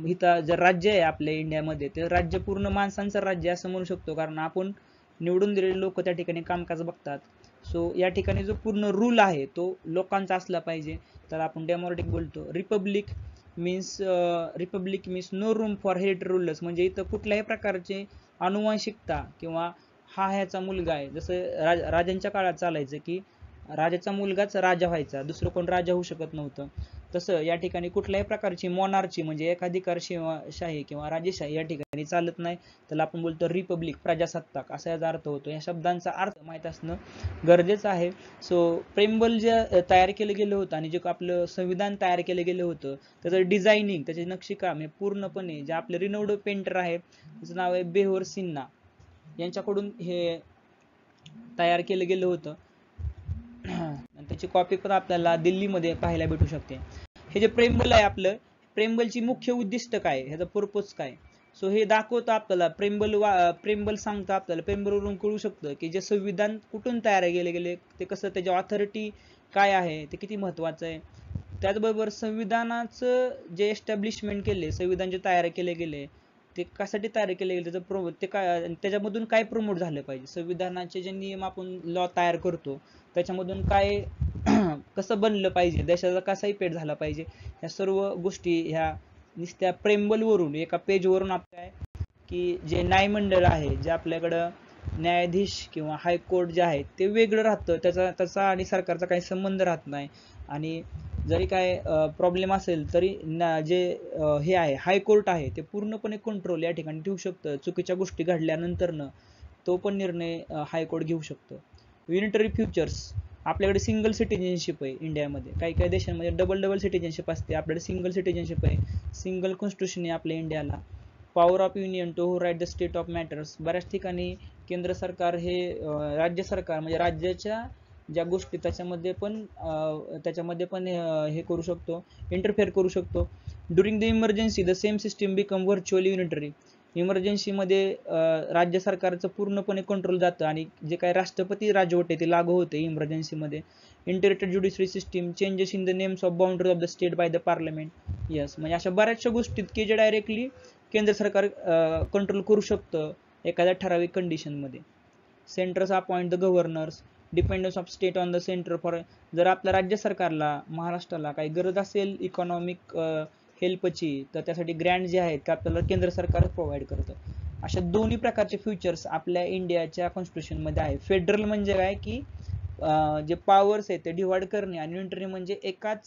इथं जर राज्य आहे आपल्या इंडियामध्ये ते राज्य पूर्ण माणसांचं राज्य असं म्हणू शकतो, कारण आपण निवडून दिलेले लोक त्या ठिकाणी कामकाज बघतात. सो या ठिकाणी जो पूर्ण रूल आहे तो लोकांचा असला पाहिजे, तर आपण डेमोक्रेटिक बोलतो. Republic means no room for head rulers, म्हणजे इथं कुठल्याही प्रकारचे अनुवांशिकता किंवा हा ह्याचा मुलगा आहे, जसं राजांच्या काळात चालायचं की राजाचा मुलगाच राजा व्हायचा, दुसरं कोण राजा होऊ शकत नव्हतं. तसं या ठिकाणी कुठल्याही प्रकारची मोनार्ची म्हणजे एकाधिकारशाही किंवा राजेशाही या ठिकाणी चालत नाही, त्याला आपण बोलतो रिपब्लिक, प्रजासत्ताक असा याचा अर्थ होतो. या शब्दांचा अर्थ माहित असणं गरजेचं आहे. सो प्रेमबल जे तयार केलं गेलं होतं आणि जे आपलं संविधान तयार केलं गेलं होतं त्याचं डिझायनिंग, त्याचे नक्षीकाम हे पूर्णपणे जे आपले रिनोड पेंटर आहे त्याचं नाव आहे बेहोर सिन्हा यांच्याकडून हे तयार केलं गेलं होतं. त्याची कॉपी पण आपल्याला दिल्लीमध्ये पाहायला भेटू शकते. हे जे प्रेमबल आहे आपलं, प्रेमबलची मुख्य उद्दिष्ट काय, ह्याचा पर्पज काय, सो हे दाखवतं आपल्याला. प्रेमबल सांगतं आपल्याला, प्रेमबलवरून कळू शकतं की जे संविधान कुठून तयार केले गेले, ते कसं, त्याची ऑथॉरिटी काय आहे, ते किती महत्वाचं आहे. त्याचबरोबर संविधानाचं जे एस्टॅब्लिशमेंट केले, संविधान जे तयार केले गेले ते कशासाठी तयार केले गेले, त्याचं ते काय, त्याच्यामधून काय प्रमोट झालं पाहिजे, संविधानाचे जे नियम आपण लॉ तयार करतो त्याच्यामधून काय कसं बनलं पाहिजे, देशाचा कसा इफेक्ट झाला पाहिजे, ह्या सर्व गोष्टी ह्या नुसत्या प्रेमबलवरून एका पेजवरून आपल्या की जे न्यायमंडळ आहे, जे आपल्याकडं न्यायाधीश किंवा हायकोर्ट जे आहे ते वेगळं राहतं, त्याचा आणि सरकारचा काही संबंध राहत नाही. आणि जरी काय प्रॉब्लेम असेल तरी जे हे आहे हायकोर्ट आहे ते पूर्णपणे कंट्रोल या ठिकाणी ठेवू शकतं. चुकीच्या गोष्टी घडल्यानंतरनं तो पण निर्णय हायकोर्ट घेऊ शकतो. युनिटरी फ्युचर्स, आपल्याकडे सिंगल सिटिझनशिप आहे इंडियामध्ये, काही काही देशांमध्ये डबल सिटिझनशिप असते, आपल्याकडे सिंगल सिटिझनशिप आहे. सिंगल कॉन्स्टिट्यूशन आहे आपल्या इंडियाला. Power of union to override the state of matters, बऱ्याच ठिकाणी केंद्र सरकार हे राज्य सरकार म्हणजे राज्याच्या ज्या गोष्टी त्याच्यामध्ये पण हे करू शकतो, इंटरफेअर करू शकतो. During the emergency the same system become virtually unitary, इमर्जन्सीमध्ये राज्य सरकारचं पूर्णपणे कंट्रोल जातं आणि जे काही राष्ट्रपती राजवट आहे ते लागू होते इमर्जन्सीमध्ये. Integrated judiciary system, changes in the names of boundary of the state by the parliament. Yes, म्हणजे अशा बऱ्याचशा गोष्टीत की जे डायरेक्टली केंद्र सरकार कंट्रोल करू शकतं एखाद्या ठराविक कंडिशनमध्ये. Centres appoint the governors, dependence of state on the centre for, जर आपल्या राज्य सरकारला महाराष्ट्राला काही गरज असेल इकॉनॉमिक हेल्पची तर त्यासाठी ग्रँट जे आहेत ते आपल्याला केंद्र सरकार प्रोव्हाइड करतं. अशा दोन्ही प्रकारचे फ्युचर्स आपल्या इंडियाच्या कॉन्स्टिट्यूशन मध्ये आहे. फेडरल म्हणजे काय की जे पॉवर्स आहेत ते डिवाइड करणे, आणि युनिटरी म्हणजे एकाच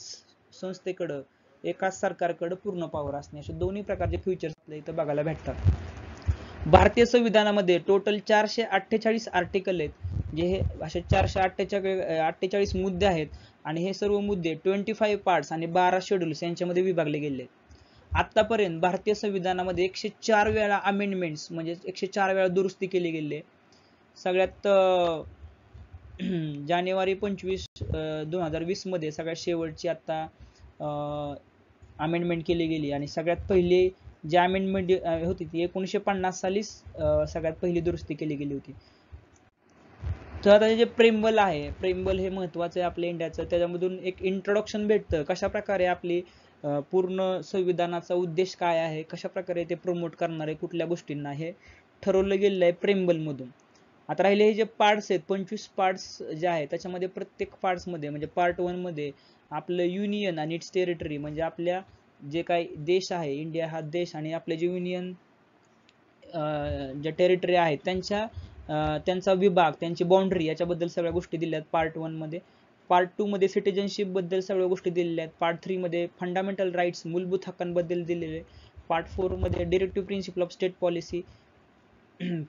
संस्थेकडं एकाच सरकारकडे पूर्ण पॉवर असणे. असे दोन्ही प्रकारचे फ्युचर्स आपल्या इथं बघायला भेटतात. भारतीय संविधानामध्ये टोटल 448 आर्टिकल आहेत, जे हे असे 448 मुद्दे आहेत आणि हे सर्व मुद्दे 25 पार्ट्स आणि 12 शेड्यूल्स यांच्यामध्ये विभागले गेले. आतापर्यंत भारतीय संविधानामध्ये 104 वेळा अमेंडमेंट्स म्हणजे 104 वेळा दुरुस्ती केली गेली. सगळ्यात जानेवारी 25, 2020 मध्ये सगळ्यात शेवटची आता अमेंडमेंट केली गेली आणि सगळ्यात पहिली जी अमेंडमेंट होती ती 1950 साली सगळ्यात पहिली दुरुस्ती केली गेली होती. तर आता जे प्रेमबल आहे, प्रेमबल हे महत्वाचं आहे आपल्या इंडियाचं. त्याच्यामधून एक इंट्रोडक्शन भेटतं कशा प्रकारे आपली पूर्ण संविधानाचा उद्देश काय आहे, कशा प्रकारे ते प्रमोट करणार आहे, कुठल्या गोष्टींना, हे ठरवलं गेलेलं आहे प्रेमबल मधून. आता राहिले हे जे पार्ट्स आहेत, 25 पार्ट्स जे आहेत, त्याच्यामध्ये प्रत्येक पार्ट्स मध्ये म्हणजे पार्ट 1 मध्ये आपलं युनियन आणि इट्स टेरिटरी म्हणजे आपल्या जे काही देश आहे, इंडिया हा देश आणि आपले जे युनियन ज्या टेरिटरी आहेत त्यांचा विभाग, त्यांची बाउंड्री याच्याबद्दल सगळ्या गोष्टी दिल्या आहेत पार्ट 1 मध्ये. पार्ट 2 मध्ये सिटिझनशिप बद्दल सगळ्या गोष्टी दिलेल्या आहेत. पार्ट 3 मध्ये फंडामेंटल राईट्स मूलभूत हक्कांबद्दल दिलेले. पार्ट 4 मध्ये directive principle of state policy.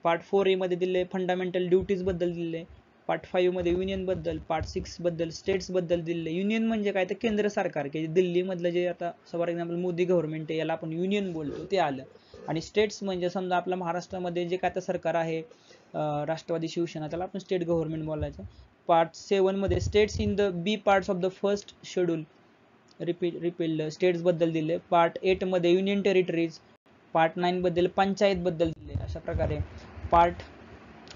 Part 4A मध्ये दिले फंडामेंटल ड्युटीज बद्दल दिले. पार्ट 5 मध्ये युनियन बद्दल, पार्ट 6 बद्दल स्टेट्स बद्दल दिले. युनियन म्हणजे काय तर केंद्र सरकार, की दिल्ली मधलं जे आता फॉर एक्झाम्पल मोदी गव्हर्नमेंट आहे याला आपण युनियन बोलतो ते आलं. आणि स्टेट्स म्हणजे समजा आपल्या महाराष्ट्रामध्ये जे काय तर सरकार आहे राष्ट्रवादी शिवसेना, त्याला आपण स्टेट गव्हर्नमेंट बोलायचं. पार्ट 7 मध्ये states in the B parts of the first schedule repealed states बद्दल दिले. पार्ट 8 मध्ये युनियन टेरिटरीज. पार्ट 9 बद्दल पंचायत बद्दल दिले. अशा प्रकारे पार्ट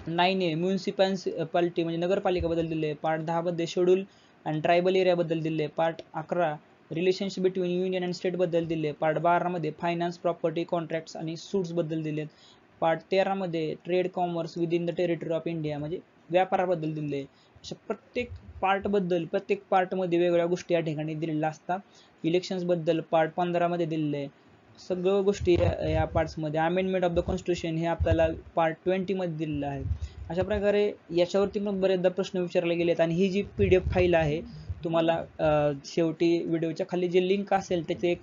9A म्युन्सिपालिटी म्हणजे नगरपालिका बद्दल दिले. पार्ट 10 मध्ये शेड्यूल अँड ट्रायबल एरिया बद्दल दिले. Part 11 relationship between union and state बद्दल दिले. पार्ट 12 मध्ये फायनान्स, प्रॉपर्टी, कॉन्ट्रॅक्ट्स आणि सूट्स बद्दल दिलेत. पार्ट 13 मध्ये trade commerce with in the territory of India म्हणजे व्यापाराबद्दल दिले. अशा प्रत्येक पार्ट बद्दल प्रत्येक पार्ट मध्ये वेगवेगळ्या गोष्टी या ठिकाणी दिलेल्या असतात. इलेक्शन्स बद्दल पार्ट 15 मध्ये दिलेले सगळ्या गोष्टी या पार्ट्स मध्ये. अमेंडमेंट ऑफ द कॉन्स्टिट्यूशन हे आपल्याला पार्ट 20 मध्ये दिलेलं आहे. अशा प्रकारे याच्यावरती पण बरेचदा प्रश्न विचारले गेलेत आणि ही जी PDF फाईल आहे तुम्हाला शेवटी व्हिडिओच्या खाली जे लिंक असेल त्याचे एक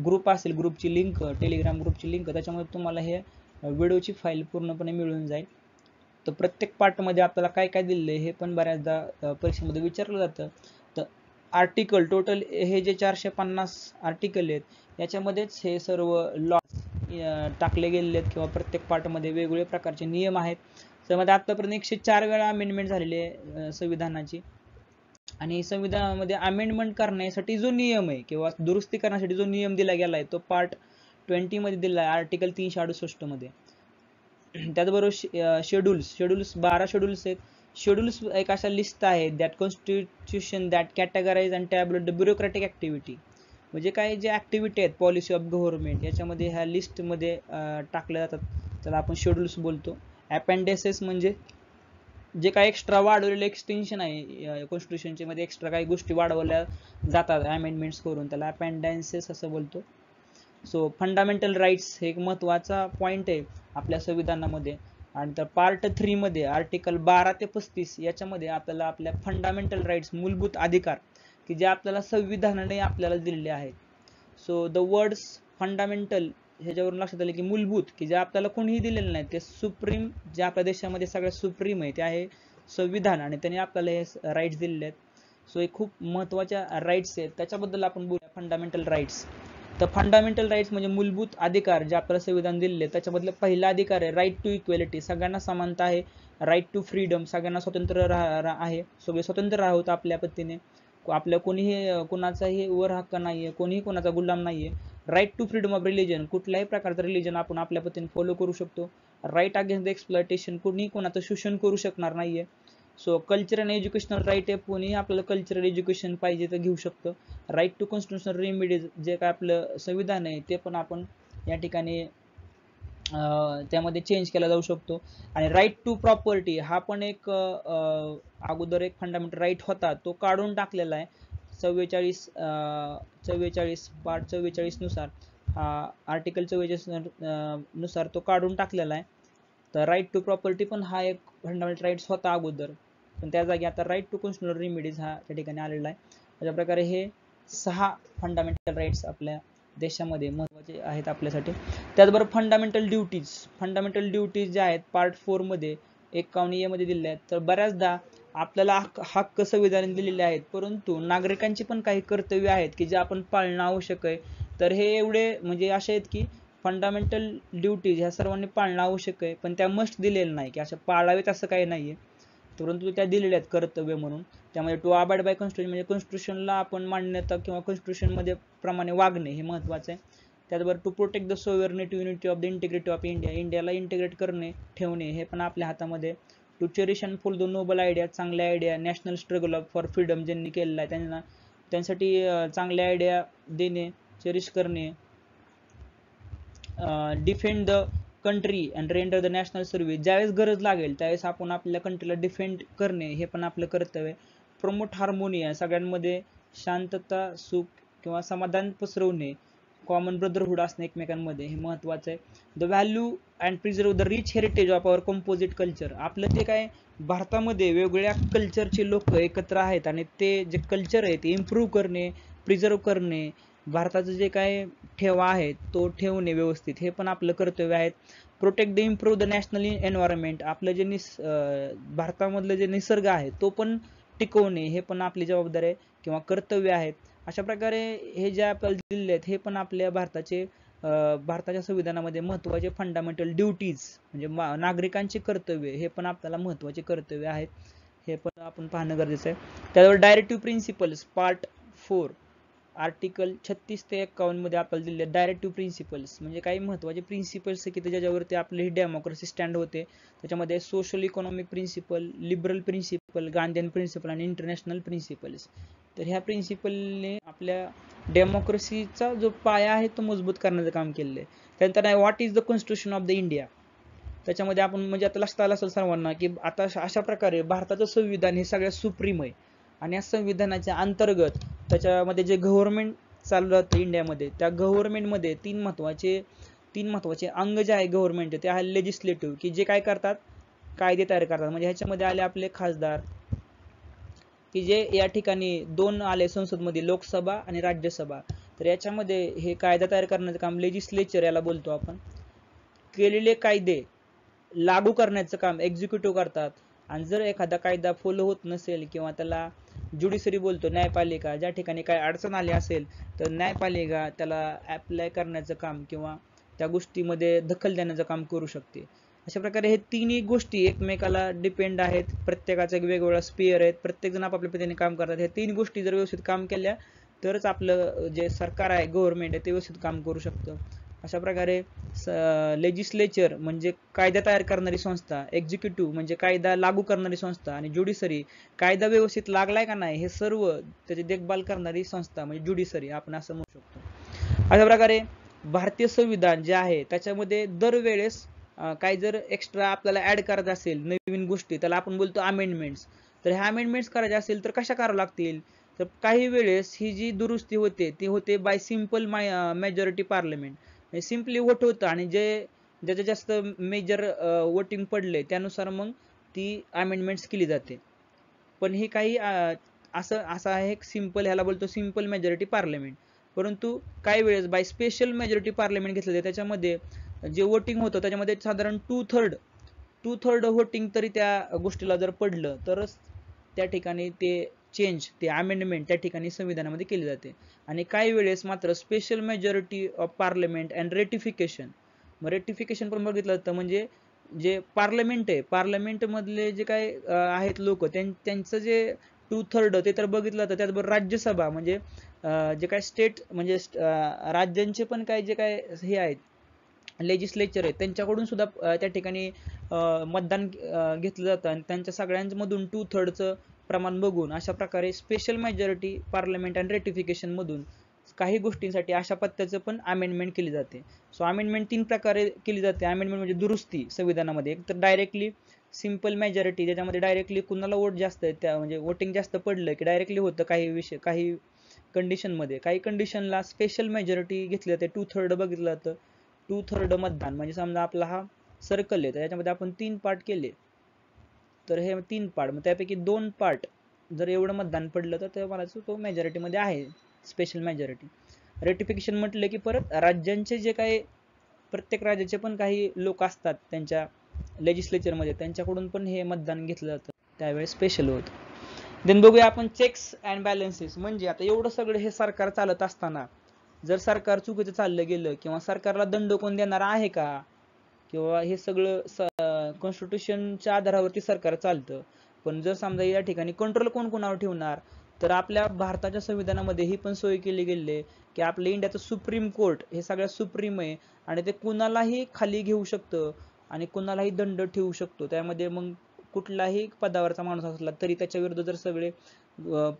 ग्रुप असेल, ग्रुपची लिंक, टेलिग्राम ग्रुपची लिंक, त्याच्यामध्ये तुम्हाला हे व्हिडिओची फाईल पूर्णपणे मिळून जाईल. तर प्रत्येक पार्ट मध्ये आपल्याला काय काय दिलेलं आहे हे पण बऱ्याचदा परीक्षेमध्ये विचारलं जातं. तर आर्टिकल टोटल हे जे 450 आर्टिकल आहेत याच्यामध्येच हे सर्व लॉ टाकले गेलेले आहेत किंवा प्रत्येक पार्ट मध्ये वेगवेगळे प्रकारचे नियम आहेत. त्यामध्ये आतापर्यंत 104 वेळा अमेंडमेंट झालेली आहे संविधानाची. आणि संविधानामध्ये अमेंडमेंट करण्यासाठी जो नियम आहे किंवा दुरुस्ती करण्यासाठी जो नियम दिला गेला आहे तो पार्ट 20 मध्ये दिला आहे, आर्टिकल 368 मध्ये. त्याचबरोबर शेड्यूल्स 12 शेड्यूल्स आहेत. शेड्यूल्स एक अशा लिस्ट आहे that constitution that categorise and tabulate the bureaucratic activity म्हणजे काय जे ऍक्टिव्हिटी आहेत पॉलिसी ऑफ गव्हर्नमेंट याच्यामध्ये ह्या लिस्ट मध्ये टाकल्या जातात, त्याला आपण शेड्यूल्स बोलतो. अपेंडिसेस म्हणजे जे काही एक्स्ट्रा वाढवलेले एक्सटेन्शन आहे कॉन्स्टिट्यूशनचे मध्ये एक्स्ट्रा काही गोष्टी वाढवल्या जातात अमेंडमेंट्स करून, त्याला अपेंडिसेस असं बोलतो. सो फंडामेंटल राईट्स हे एक महत्वाचा पॉइंट आहे आपल्या संविधानामध्ये. आणि तर पार्ट 3 मध्ये आर्टिकल 12 ते 35 याच्यामध्ये आपल्याला आपल्या फंडामेंटल राईट्स मूलभूत अधिकार की जे आपल्याला संविधानाने आपल्याला दिलेले आहेत. सो द वर्ड्स फंडामेंटल ह्याच्यावरून लक्षात आले की मूलभूत की जे आपल्याला कोणीही दिलेलं नाही, ते सुप्रीम जे आपल्या देशामध्ये सगळ्यात सुप्रीम आहे ते आहे संविधान आणि त्याने आपल्याला हे राईट्स दिलेले आहेत. सो हे खूप महत्वाच्या राईट्स आहेत, त्याच्याबद्दल आपण बोलूया फंडामेंटल राईट्स. तर फंडामेंटल राईट्स म्हणजे मूलभूत अधिकार जे आपल्याला संविधान दिलेले, त्याच्यामधलं पहिला अधिकार आहे राईट टू इक्वेलिटी, सगळ्यांना समानता आहे. राईट टू फ्रीडम, सगळ्यांना स्वतंत्र आहे, सगळे स्वतंत्र आहोत आपल्या पद्धतीने, आपल्या कोणीही कोणाचाही वर हक्क नाहीये, कोणीही कोणाचा गुलाम नाहीये. Right to freedom of religion, कुठल्याही प्रकारचं रिलीजन आपण आपल्या पद्धतीने फॉलो करू शकतो. राईट अगेन्स्ट द एक्सप्लॉयटेशन, कोणीही कोणाचं शोषण करू शकणार नाहीये. So culture and educational right आहे, कोणीही आपल्याला कल्चरल एज्युकेशन पाहिजे तर घेऊ शकतं. राईट टू कॉन्स्टिट्युशनल रेमेडीज, जे काय आपलं संविधान आहे ते पण आपण या ठिकाणी त्यामध्ये चेंज केला जाऊ शकतो. आणि राईट टू प्रॉपर्टी हा पण एक अगोदर एक फंडामेंटल राईट होता, तो काढून टाकलेला आहे 44 पार्ट 44 नुसार, आर्टिकल 44 नुसार तो काढून टाकलेला आहे. तर राईट टू प्रॉपर्टी पण हा एक फंडामेंटल राईट्स होता अगोदर, पण त्या जागी आता राईट टू कॉन्स्टिट्युशनल रेमेडीज हा त्या ठिकाणी आलेला आहे. अशा प्रकारे हे 6 फंडामेंटल राईट्स आपल्या देशामध्ये महत्त्वाचे आहेत आपल्यासाठी. त्याचबरोबर फंडामेंटल ड्युटीज ज्या आहेत पार्ट 4 मध्ये 51A मध्ये दिलेल्या आहेत. तर बऱ्याचदा आपल्याला हक्क संविधानाने दिलेले आहेत, परंतु नागरिकांची पण काही कर्तव्य आहेत की जे आपण पाळणं आवश्यक आहे. तर हे एवढे म्हणजे असे आहेत की फंडामेंटल ड्युटीज ह्या सर्वांनी पाळणं आवश्यक आहे, पण त्या मस्ट दिलेल्या नाही की अशा पाळावेत असं काही नाहीये, परंतु त्या दिलेल्या आहेत कर्तव्य म्हणून. त्यामध्ये टू अबाइड बाय कॉन्स्टिट्यूशन म्हणजे कॉन्स्टिट्यूशनला आपण मान्यता किंवा कॉन्स्टिट्यूशन मध्ये प्रमाणे वागणे हे महत्त्वाचं आहे. त्याचबरोबर to protect the sovereignty unity of the integrity of India, इंडियाला इंटिग्रेट करणे ठेवणे हे पण आपल्या हातामध्ये. To cherish and follow the noble idea, चांगल्या idea, national struggle for freedom ज्यांनी केलेला आहे त्यांना त्यांसाठी चांगल्या आयडिया देणे, चेरिश करणे. Defend the country and render the national service, ज्यावेळेस गरज लागेल त्यावेळेस आपण आपल्या कंट्रीला डिफेंड करणे हे पण आपलं कर्तव्य आहे. प्रमोट हार्मोनी, सगळ्यांमध्ये शांतता, सुख किंवा समाधान पसरवणे, कॉमन ब्रदरहुड असणे एकमेकांमध्ये हे महत्त्वाचं आहे. The value and preserve the rich heritage of our composite culture, आपलं ते काय भारतामध्ये वेगवेगळ्या कल्चरचे लोक एकत्र आहेत आणि ते जे कल्चर आहे ते इम्प्रूव्ह करणे, प्रिझर्व करणे, भारताचं जे काय ठेवा आहे तो ठेवणे व्यवस्थित हे पण आपलं कर्तव्य आहे. Protect the improve the national environment, आपलं जे भारतामधलं जे निसर्ग आहे तो पण टिकवणे हे पण आपली जबाबदारी आहे किंवा कर्तव्य आहे. अशा प्रकारे हे जे आपल्याला दिलेले आहेत हे पण आपल्या भारताच्या संविधानामध्ये महत्त्वाचे फंडामेंटल ड्युटीज म्हणजे नागरिकांची कर्तव्य हे पण आपल्याला महत्त्वाचे कर्तव्य आहेत, हे पण आपण पाहणं गरजेचं आहे. त्यावर डायरेक्टिव्ह प्रिन्सिपल्स पार्ट 4 आर्टिकल 36 ते 51 मध्ये आपल्याला दिलेले डायरेक्टिव्ह प्रिन्सिपल्स म्हणजे काही महत्त्वाचे प्रिन्सिपल्स की ज्याच्यावरती आपली ही डेमोक्रेसी स्टँड होते. त्याच्यामध्ये social economic principle, liberal principle, Gandhian principle आणि इंटरनॅशनल प्रिन्सिपल्स. तर ह्या प्रिन्सिपलने आपल्या डेमोक्रेसीचा जो पाया आहे तो मजबूत करण्याचं काम केलेलं आहे. त्यानंतर आहे what is the constitution of the India, त्याच्यामध्ये आपण म्हणजे आता लक्षात आलं असेल सर्वांना की आता अशा प्रकारे भारताचं संविधान हे सगळ्यात सुप्रीम आहे आणि या संविधानाच्या अंतर्गत त्याच्यामध्ये जे गव्हर्नमेंट चालू राहतं इंडियामध्ये, त्या गव्हर्नमेंटमध्ये तीन महत्वाचे अंग जे आहे गव्हर्नमेंट ते आहे लेजिस्लेटिव्ह की जे काय करतात कायदे तयार करतात. म्हणजे ह्याच्यामध्ये आले आपले खासदार की जे या ठिकाणी दोन आले संसदमध्ये, लोकसभा आणि राज्यसभा. तर याच्यामध्ये हे कायदा तयार करण्याचं काम लेजिस्लेचर याला बोलतो आपण. केलेले कायदे लागू करण्याचं काम एक्झिक्युटिव्ह करतात आणि जर एखादा कायदा फॉलो होत नसेल किंवा त्याला ज्युडिशरी बोलतो, न्यायपालिका, ज्या ठिकाणी काय अडचण आली असेल तर न्यायपालिका त्याला अप्लाय करण्याचं काम किंवा त्या गोष्टीमध्ये दखल देण्याचं काम करू शकते. अशा प्रकारे हे तिन्ही गोष्टी एकमेकाला डिपेंड आहेत, प्रत्येकाचा एक वेगवेगळा स्पेअर आहेत, प्रत्येक जण आपापल्या पद्धतीने काम करतात. हे तीन गोष्टी जर व्यवस्थित काम केल्या तरच आपलं जे सरकार आहे गव्हर्नमेंट आहे ते व्यवस्थित काम करू शकतं. अशा प्रकारे लेजिस्लेचर म्हणजे कायदा तयार करणारी संस्था, एक्झिक्युटिव्ह म्हणजे कायदा लागू करणारी संस्था आणि ज्युडिशरी कायदा व्यवस्थित लागलाय का नाही हे सर्व त्याची देखभाल करणारी संस्था म्हणजे ज्युडिशरी आपण असं म्हणू शकतो. अशा प्रकारे भारतीय संविधान जे आहे त्याच्यामध्ये दरवेळेस काही जर एक्स्ट्रा आपल्याला ऍड करायचं असेल नवीन गोष्टी त्याला आपण बोलतो अमेंडमेंट्स. तर ह्या अमेंडमेंट्स करायचे असेल तर कशा कराव्या लागतील, तर काही वेळेस ही जी दुरुस्ती होते ती होते bye simple majority parliament, simply vote होतं आणि ज्याचं जास्त मेजर वोटिंग पडले त्यानुसार मग ती अमेंडमेंट्स केली जाते. पण हे काही असं आहे सिंपल, ह्याला बोलतो सिंपल मेजॉरिटी पार्लमेंट. परंतु काही वेळेस बाय स्पेशल मेजॉरिटी पार्लमेंट घेतलं जाते, त्याच्यामध्ये जे वोटिंग होतं त्याच्यामध्ये साधारण टू थर्ड वोटिंग तरी त्या गोष्टीला जर पडलं तरच त्या ठिकाणी ते अमेंडमेंट त्या ठिकाणी संविधानामध्ये केली जाते. आणि काही वेळेस मात्र special majority of parliament and ratification, मग रेटिफिकेशन पण बघितलं जातं म्हणजे जे पार्लमेंट आहे पार्लमेंट मधले जे काय आहेत लोक त्यांचं जे टू थर्ड ते तर बघितलं जातं. त्याचबरोबर राज्यसभा म्हणजे जे काय स्टेट म्हणजे राज्यांचे पण काय जे काय हे आहेत लेजिस्लेचर आहे त्यांच्याकडून सुद्धा त्या ठिकाणी मतदान घेतलं जातं आणि त्यांच्या सगळ्यांमधून टू थर्डचं प्रमाण बघून अशा प्रकारे special majority parliament and ratification मधून काही गोष्टींसाठी अशा पद्धतीचं पण अमेंडमेंट केली जाते. सो अमेंडमेंट तीन प्रकारे केली जाते. अमेंडमेंट म्हणजे दुरुस्ती संविधानामध्ये, एक तर डायरेक्टली सिंपल मेजॉरिटी ज्याच्यामध्ये डायरेक्टली कुणाला वोट जास्त आहे त्या म्हणजे वोटिंग जास्त पडलं की डायरेक्टली होतं काही कंडिशनमध्ये. काही कंडिशनला स्पेशल मेजॉरिटी घेतली जाते, टू थर्ड बघितलं जातं. टू थर्ड मतदान म्हणजे समजा आपला हा सर्कल आहे तर याच्यामध्ये आपण 3 पार्ट केले तर हे 3 पार्ट मग त्यापैकी 2 पार्ट जर एवढं मतदान पडलं तर ते म्हणायचं तो मेजॉरिटीमध्ये आहे स्पेशल मेजॉरिटी. रेटिफिकेशन म्हटलं की परत राज्यांचे जे काही प्रत्येक राज्याचे पण काही लोक असतात त्यांच्या लेजिस्लेचरमध्ये, त्यांच्याकडून पण हे मतदान घेतलं जातं, त्यावेळेस स्पेशल होतं. देन बघूया आपण चेक्स अँड बॅलन्सेस. म्हणजे आता एवढं सगळं हे सरकार चालत असताना जर सरकार चुकीचं चाललं गेलं किंवा सरकारला दंड कोण देणार आहे का, किंवा हे सगळं कॉन्स्टिट्यूशनच्या आधारावरती सरकार चालतं, पण जर समजा या ठिकाणी कंट्रोल कोण कोणावर ठेवणार, तर आपल्या भारताच्या संविधानामध्ये ही पण सोय केली गेली आहे की आपल्या इंडियाचं सुप्रीम कोर्ट हे सगळ्यात सुप्रीम आहे आणि ते कुणालाही खाली घेऊ शकतं आणि कुणालाही दंड ठेवू शकतो. त्यामध्ये मग कुठलाही पदावरचा माणूस असला तरी त्याच्या विरुद्ध जर सगळे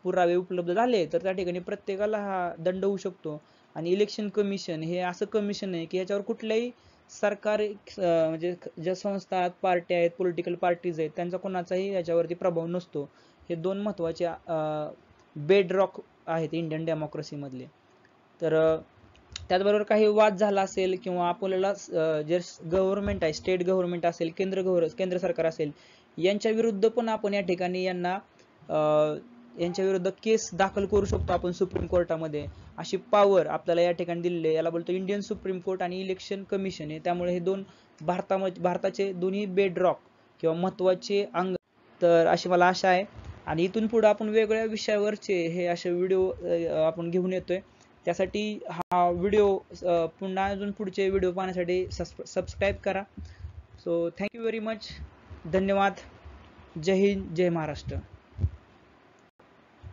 पुरावे उपलब्ध झाले तर त्या ठिकाणी प्रत्येकाला हा दंड होऊ शकतो. आणि इलेक्शन कमिशन हे असं कमिशन आहे की याच्यावर कुठल्याही सरकार म्हणजे ज्या संस्था आहेत, पार्ट्या आहेत, पॉलिटिकल पार्टीज आहेत, त्यांचा कोणाचाही याच्यावरती प्रभाव नसतो. हे दोन महत्त्वाचे बेड रॉक आहेत इंडियन डेमोक्रेसीमधले. तर त्याचबरोबर काही वाद झाला असेल किंवा आपल्याला जे गव्हर्नमेंट आहे, स्टेट गव्हर्नमेंट असेल, केंद्र सरकार असेल, यांच्या विरुद्ध पण आपण या ठिकाणी यांच्या विरुद्ध केस दाखल करू शकतो आपण सुप्रीम कोर्टामध्ये. अशी पॉवर आपल्याला या ठिकाणी दिलेली आहे. याला बोलतो इंडियन सुप्रीम कोर्ट आणि इलेक्शन कमिशन आहे. त्यामुळे हे दोन भारताचे दोन्ही बेड रॉक किंवा महत्त्वाचे अंग. तर अशी मला आशा आहे आणि इथून पुढे आपण वेगवेगळ्या विषयावरचे हे असे व्हिडिओ आपण घेऊन येतोय. त्यासाठी हा व्हिडिओ पुन्हा अजून पुढचे व्हिडिओ पाहण्यासाठी सबस्क्राईब करा. So thank you very much. धन्यवाद. जय हिंद, जय महाराष्ट्र.